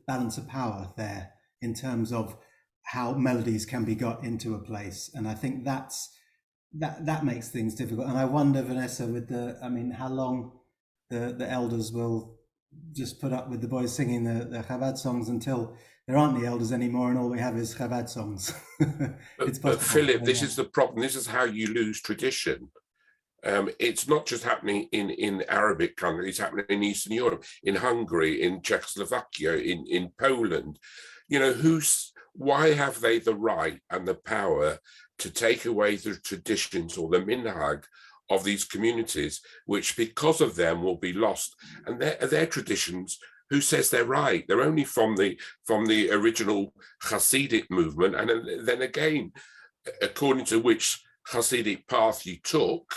A: balance of power there in terms of how melodies can be got into a place. And I think that makes things difficult. And I wonder, Vanessa, how long the elders will just put up with the boys singing the Chabad songs until there aren't the elders anymore and all we have is Chabad songs.
H: But Philip, this is the problem. This is how you lose tradition. It's not just happening in Arabic countries, it's happening in Eastern Europe, in Hungary, in Czechoslovakia, in Poland. You know, why have they the right and the power to take away the traditions or the minhag of these communities, which because of them will be lost? And their traditions, who says they're right? They're only from the original Hasidic movement. And then again, according to which Hasidic path you took,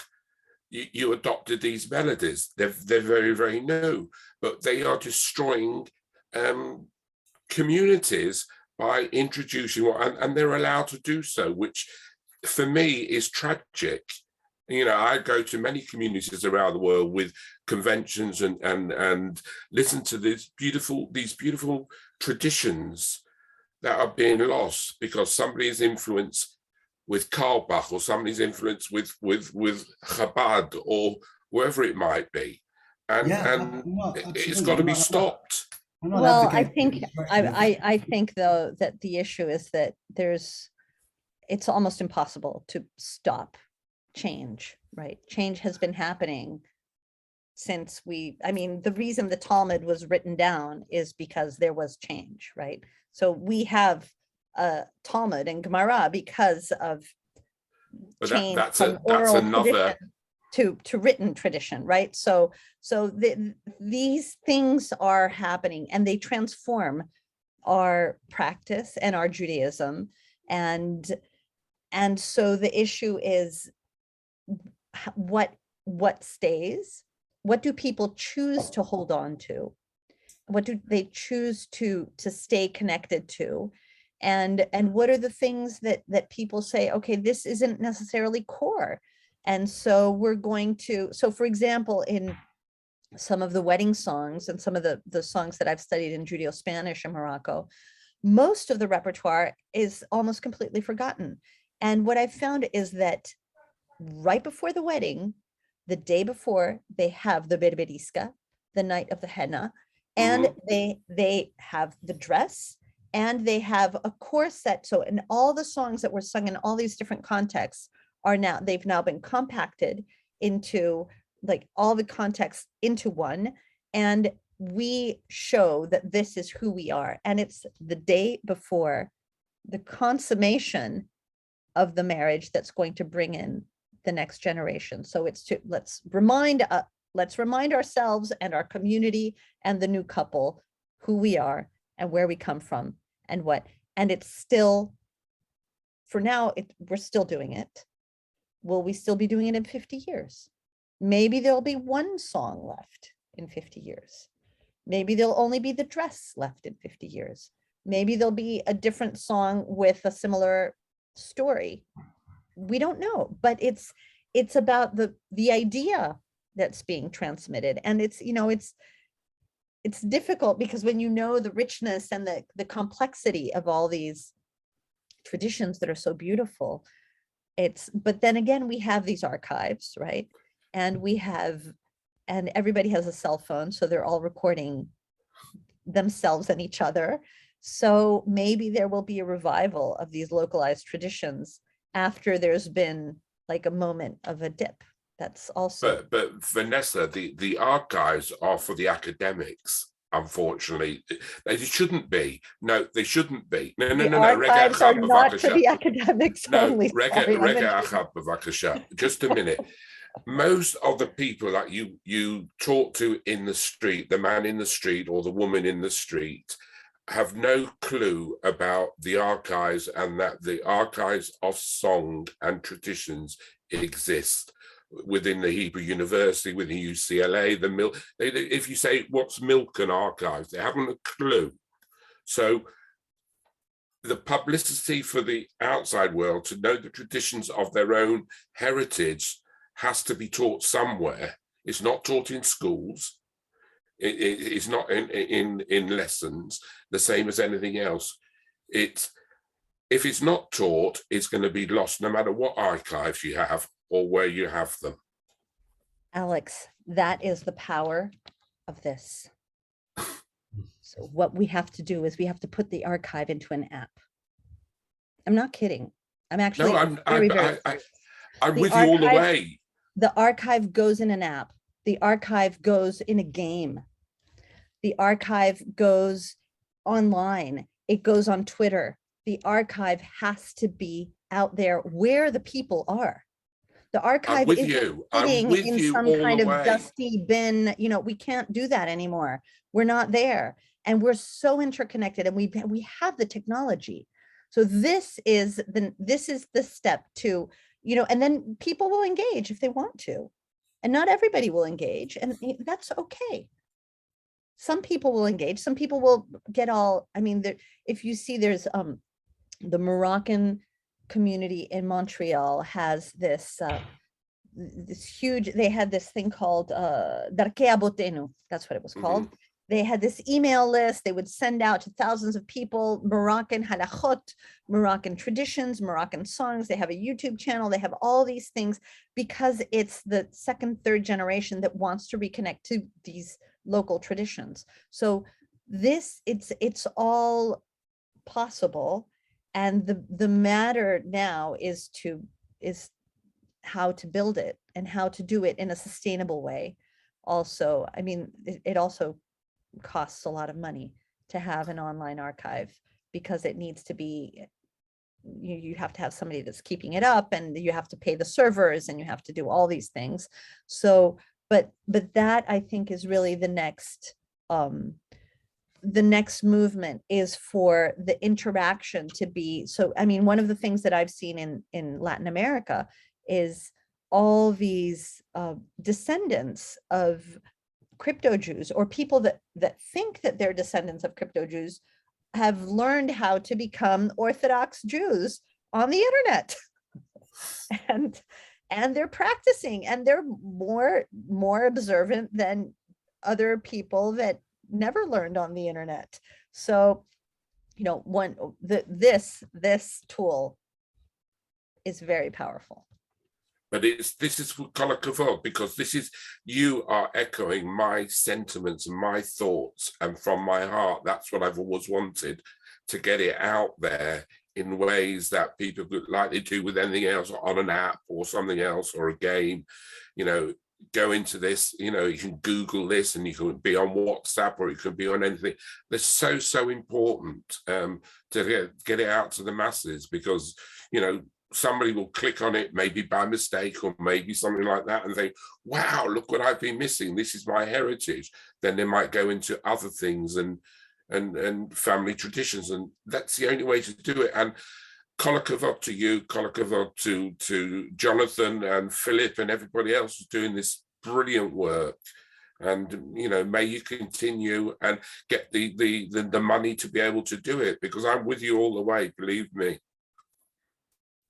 H: you adopted these melodies. They're very, very new, but they are destroying communities by introducing, and they're allowed to do so, which for me is tragic. You know, I go to many communities around the world with conventions and listen to these beautiful traditions that are being lost because somebody's influence with Carlbach or somebody's influence with Chabad or wherever it might be, and it's got to be stopped.
B: Well, I think though that the issue is that it's almost impossible to stop change, right? Change has been happening since the reason the Talmud was written down is because there was change, right? So we have Talmud and Gemara because of change from oral tradition to written tradition, right? So these things are happening and they transform our practice and our Judaism, and so the issue is what stays, what do people choose to hold on to, what do they choose to stay connected to, and what are the things that people say, okay, this isn't necessarily core, and so we're going to, so for example, in some of the wedding songs and some of the songs that I've studied in Judeo-Spanish in Morocco, most of the repertoire is almost completely forgotten. And what I've found is that right before the wedding, the day before, they have the berberiska, the night of the henna, and they have the dress, and they have a corset. So in all the songs that were sung in all these different contexts they've now been compacted into like all the contexts into one, and we show that this is who we are. And it's the day before the consummation of the marriage that's going to bring in the next generation. So it's to let's remind ourselves and our community and the new couple who we are and where we come from and what. And it's still, for now, we're still doing it. Will we still be doing it in 50 years? Maybe there'll be one song left in 50 years. Maybe there'll only be the dress left in 50 years. Maybe there'll be a different song with a similar story. We don't know, but it's about the idea that's being transmitted. And it's, you know, it's difficult because when you know the richness and the complexity of all these traditions that are so beautiful, but then again, we have these archives, right? And everybody has a cell phone, so they're all recording themselves and each other. So maybe there will be a revival of these localized traditions after there's been like a moment of a dip. That's also.
H: But Vanessa, the archives are for the academics. Unfortunately, they shouldn't be. No, they shouldn't be. No.
B: Archives are not for the academics only.
H: Just a minute. Most of the people that you talk to in the street, the man in the street or the woman in the street, have no clue about the archives and that the archives of song and traditions exist within the Hebrew University, within UCLA, the Milk. If you say what's Milk and archives, they haven't a clue. So the publicity for the outside world to know the traditions of their own heritage has to be taught somewhere. It's not taught in schools. It's not in lessons, the same as anything else. If it's not taught, it's going to be lost no matter what archives you have or where you have them.
B: Alex, that is the power of this. So what we have to do is we have to put the archive into an app. I'm not kidding. I'm actually
H: I'm with you all the way.
B: The archive goes in an app. The archive goes in a game. The archive goes online. It goes on Twitter. The archive has to be out there where the people are. The archive isn't sitting in some kind of dusty bin. You know, we can't do that anymore. We're not there. And we're so interconnected and we have the technology. So this is the step to, you know, and then people will engage if they want to. And not everybody will engage, and that's okay. Some people will engage, some people will get all, I mean, if you see there's the Moroccan community in Montreal has this huge, they had this thing called Darkei Abotenu, that's what it was called. Mm-hmm. They had this email list they would send out to thousands of people, Moroccan halachot, Moroccan traditions, Moroccan songs. They have a YouTube channel. They have all these things because it's the second, third generation that wants to reconnect to these local traditions. So it's all possible. And the matter now is how to build it and how to do it in a sustainable way. Also, I mean, it also costs a lot of money to have an online archive because it needs to be, you have to have somebody that's keeping it up and you have to pay the servers and you have to do all these things. So, but that I think is really the next movement is for the interaction to be. So, I mean, one of the things that I've seen in Latin America is all these descendants of crypto Jews or people that think that they're descendants of crypto Jews have learned how to become Orthodox Jews on the internet. and they're practicing and they're more observant than other people that never learned on the internet. So, you know, this tool is very powerful.
H: But this is Kol HaKavod, because you are echoing my sentiments and my thoughts, and from my heart, that's what I've always wanted, to get it out there in ways that people could, like they do with anything else, on an app or something else or a game, you know, go into this, you know, you can Google this and you can be on WhatsApp or it could be on anything. It's so important to get it out to the masses because, you know, somebody will click on it, maybe by mistake or maybe something like that, and think, wow, look what I've been missing. This is my heritage. Then they might go into other things and family traditions. And that's the only way to do it. And kol hakavod to you, kol hakavod to Jonathan and Philip and everybody else who's doing this brilliant work. And, you know, may you continue and get the money to be able to do it, because I'm with you all the way, believe me.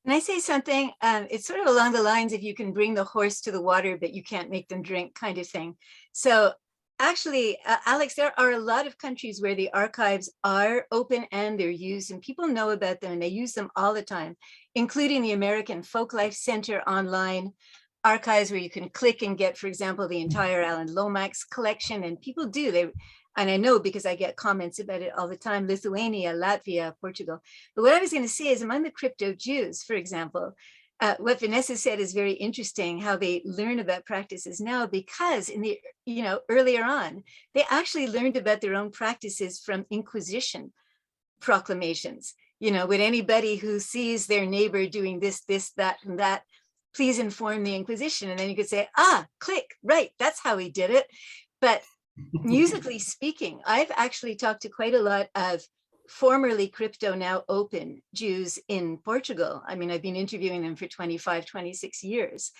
F: Can I say something? It's sort of along the lines of you can bring the horse to the water, but you can't make them drink kind of thing. So actually, Alex, there are a lot of countries where the archives are open and they're used and people know about them and they use them all the time, including the American Folklife Center online archives where you can click and get, for example, the entire Alan Lomax collection. And people do, and I know because I get comments about it all the time, Lithuania, Latvia, Portugal. But what I was going to say is among the crypto Jews, for example, what Vanessa said is very interesting, how they learn about practices now, because in the, earlier on, they actually learned about their own practices from Inquisition proclamations. With anybody who sees their neighbor doing this, that, and that, please inform the Inquisition. And then you could say, click, right, that's how he did it. But musically speaking, I've actually talked to quite a lot of formerly crypto, now open Jews in Portugal. I mean, I've been interviewing them for 25, 26 years.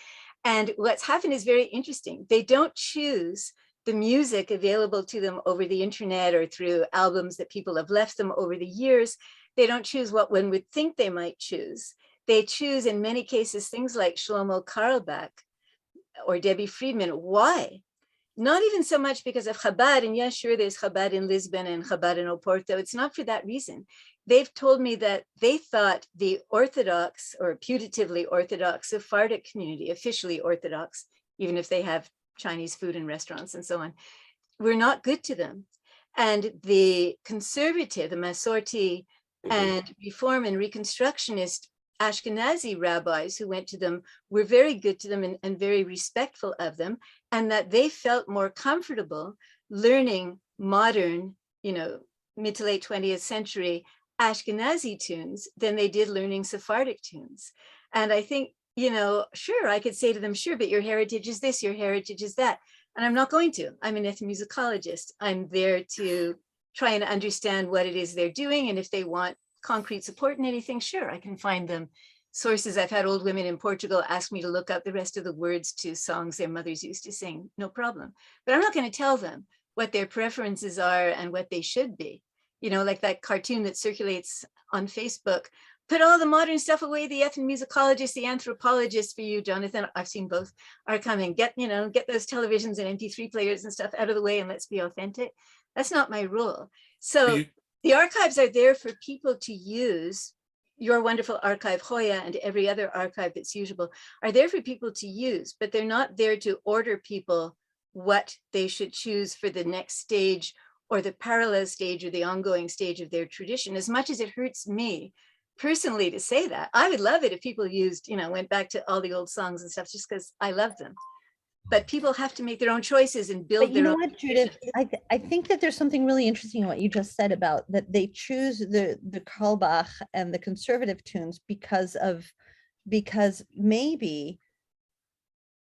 F: And what's happened is very interesting. They don't choose the music available to them over the internet or through albums that people have left them over the years. They don't choose what one would think they might choose. They choose, in many cases, things like Shlomo Carlebach or Debbie Friedman. Why? Not even so much because of Chabad, and yes, sure, there's Chabad in Lisbon and Chabad in Oporto. It's not for that reason. They've told me that they thought the Orthodox or putatively Orthodox Sephardic community, officially Orthodox, even if they have Chinese food in restaurants and so on, were not good to them. And the conservative, the Masorti and Reform and Reconstructionist Ashkenazi rabbis who went to them were very good to them and very respectful of them, and that they felt more comfortable learning modern, mid to late 20th century Ashkenazi tunes than they did learning Sephardic tunes. And I think, sure, I could say to them, sure, but your heritage is this, your heritage is that. And I'm not going to. I'm an ethnomusicologist. I'm there to try and understand what it is they're doing. And if they want concrete support in anything, sure, I can find them sources. I've had old women in Portugal ask me to look up the rest of the words to songs their mothers used to sing, no problem. But I'm not going to tell them what their preferences are and what they should be. Like that cartoon that circulates on Facebook, put all the modern stuff away, the ethnomusicologist, the anthropologist for you, Jonathan, I've seen both, are coming, get those televisions and MP3 players and stuff out of the way and let's be authentic. That's not my role. So the archives are there for people to use. Your wonderful archive, Hoya, and every other archive that's usable are there for people to use, but they're not there to order people what they should choose for the next stage or the parallel stage or the ongoing stage of their tradition. As much as it hurts me personally to say that, I would love it if people used, went back to all the old songs and stuff just because I love them. But people have to make their own choices and build their own.
B: What, Judith? I think that there's something really interesting in what you just said about that they choose the Carlebach and the conservative tunes because maybe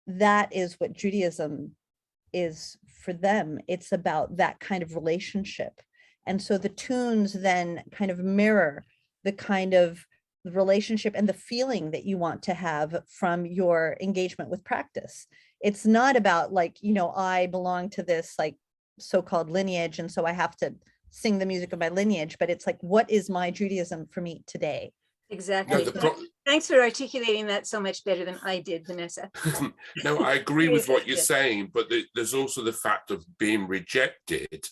B: that is what Judaism is for them. It's about that kind of relationship. And so the tunes then kind of mirror the kind of the relationship and the feeling that you want to have from your engagement with practice. It's not about I belong to this so-called lineage, and so I have to sing the music of my lineage, but it's what is my Judaism for me today?
F: Exactly. Thanks for articulating that so much better than I did, Vanessa.
H: No, I agree with what you're saying, but there's also the fact of being rejected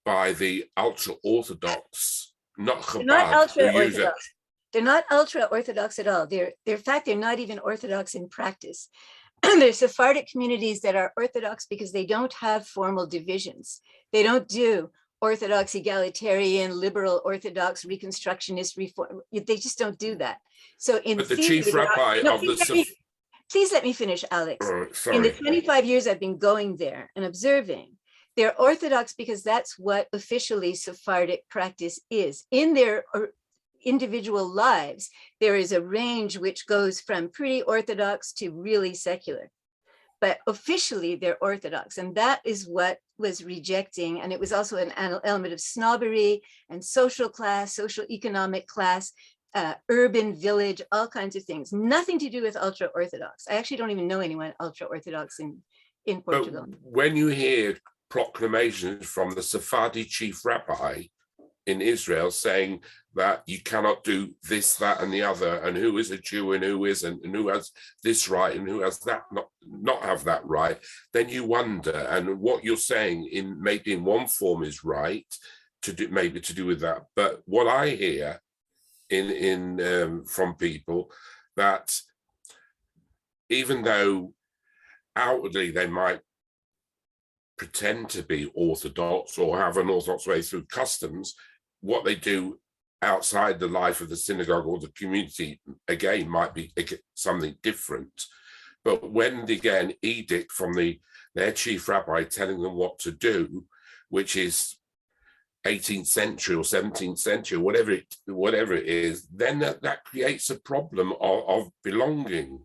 H: by the ultra-Orthodox, not Chabad.
F: They're not ultra-Orthodox. They're not ultra-Orthodox at all. In fact, they're not even Orthodox in practice. There's Sephardic communities that are Orthodox because they don't have formal divisions. They don't do Orthodox, egalitarian, liberal, Orthodox, Reconstructionist, Reform. They just don't do that. So in
H: but the chief rabbi of the...
F: Please let me finish, Alex.
H: Sorry.
F: In the 25 years I've been going there and observing, they're Orthodox because that's what officially Sephardic practice is. In their individual lives, there is a range which goes from pretty Orthodox to really secular. But officially they're Orthodox, and that is what was rejecting. And it was also an element of snobbery and social class, social economic class, urban village, all kinds of things. Nothing to do with ultra-Orthodox. I actually don't even know anyone ultra-Orthodox in Portugal.
H: But when you hear proclamations from the Sephardi chief rabbi in Israel saying that you cannot do this, that, and the other, and who is a Jew and who isn't, and who has this right and who has that, not have that right, then you wonder. And what you're saying in maybe in one form is right, to do maybe to do with that. But what I hear from people, that even though outwardly they might pretend to be Orthodox or have an Orthodox way through customs, what they do outside the life of the synagogue or the community, again, might be something different. But when they get an edict from their chief rabbi telling them what to do, which is 18th century or 17th century, whatever it is, then that creates a problem of belonging.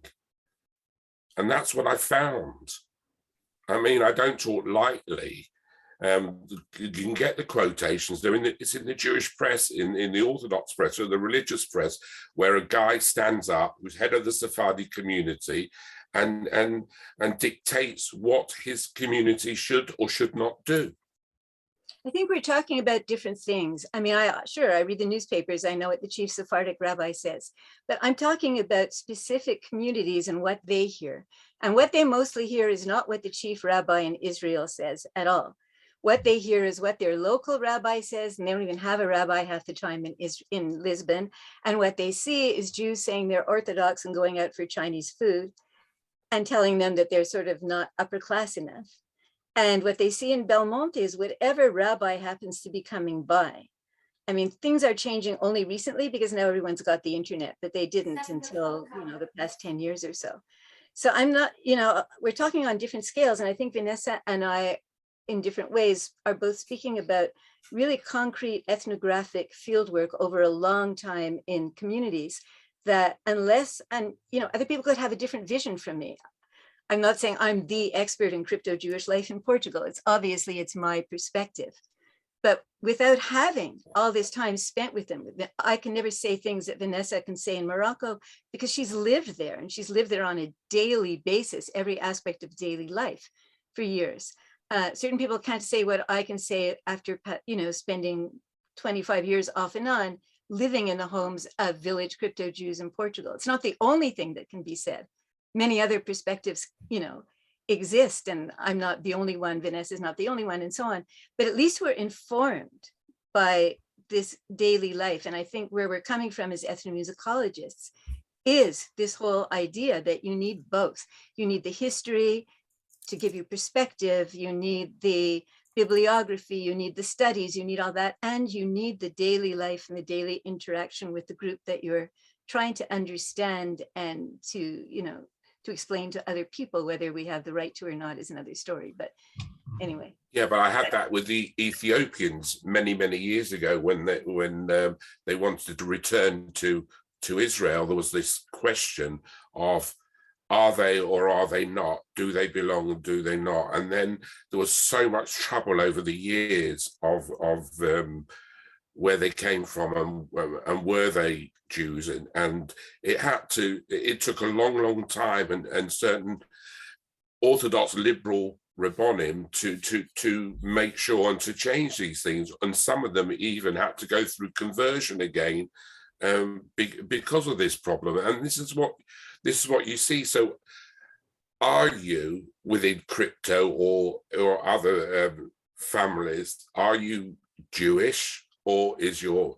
H: And that's what I found. I mean, I don't talk lightly. You can get the quotations. It's in the Jewish press, in the Orthodox press, or the religious press, where a guy stands up, who's head of the Sephardi community, and dictates what his community should or should not do.
F: I think we're talking about different things. I mean, I read the newspapers. I know what the chief Sephardic rabbi says, but I'm talking about specific communities and what they hear. And what they mostly hear is not what the chief rabbi in Israel says at all. What they hear is what their local rabbi says, and they don't even have a rabbi half the time in Lisbon. And what they see is Jews saying they're Orthodox and going out for Chinese food and telling them that they're sort of not upper class enough. And what they see in Belmonte is whatever rabbi happens to be coming by. I mean, things are changing only recently because now everyone's got the internet, but they didn't until, the past 10 years or so. So I'm not, we're talking on different scales. And I think Vanessa and I, in different ways, are both speaking about really concrete ethnographic fieldwork over a long time in communities that other people could have a different vision from me. I'm not saying I'm the expert in crypto Jewish life in Portugal. It's my perspective. But without having all this time spent with them, I can never say things that Vanessa can say in Morocco because she's lived there, and she's lived there on a daily basis, every aspect of daily life for years. Certain people can't say what I can say after, spending 25 years off and on living in the homes of village crypto Jews in Portugal. It's not the only thing that can be said. Many other perspectives, exist, and I'm not the only one, Vanessa is not the only one, and so on. But at least we're informed by this daily life. And I think where we're coming from as ethnomusicologists is this whole idea that you need both. You need the history to give you perspective, you need the bibliography, you need the studies, you need all that, and you need the daily life and the daily interaction with the group that you're trying to understand and to explain to other people. Whether we have the right to or not is another story, but anyway.
H: Yeah, but I had that with the Ethiopians many, many years ago when they wanted to return to Israel. There was this question of, are they or are they not? Do they belong or do they not? And then there was so much trouble over the years of where they came from and were they Jews, and it took a long time and certain Orthodox liberal Rabbonim to make sure and to change these things, and some of them even had to go through conversion again because of this problem. And this is what you see. So are you within crypto or other families, are you Jewish, or is your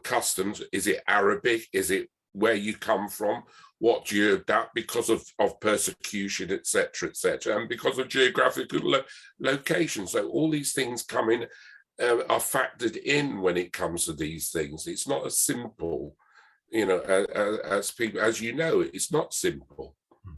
H: customs, is it Arabic? Is it where you come from? What do you adapt because of persecution, etc., and because of geographical location? So all these things come in, are factored in when it comes to these things. It's not as simple, as people, as you know, it's not simple.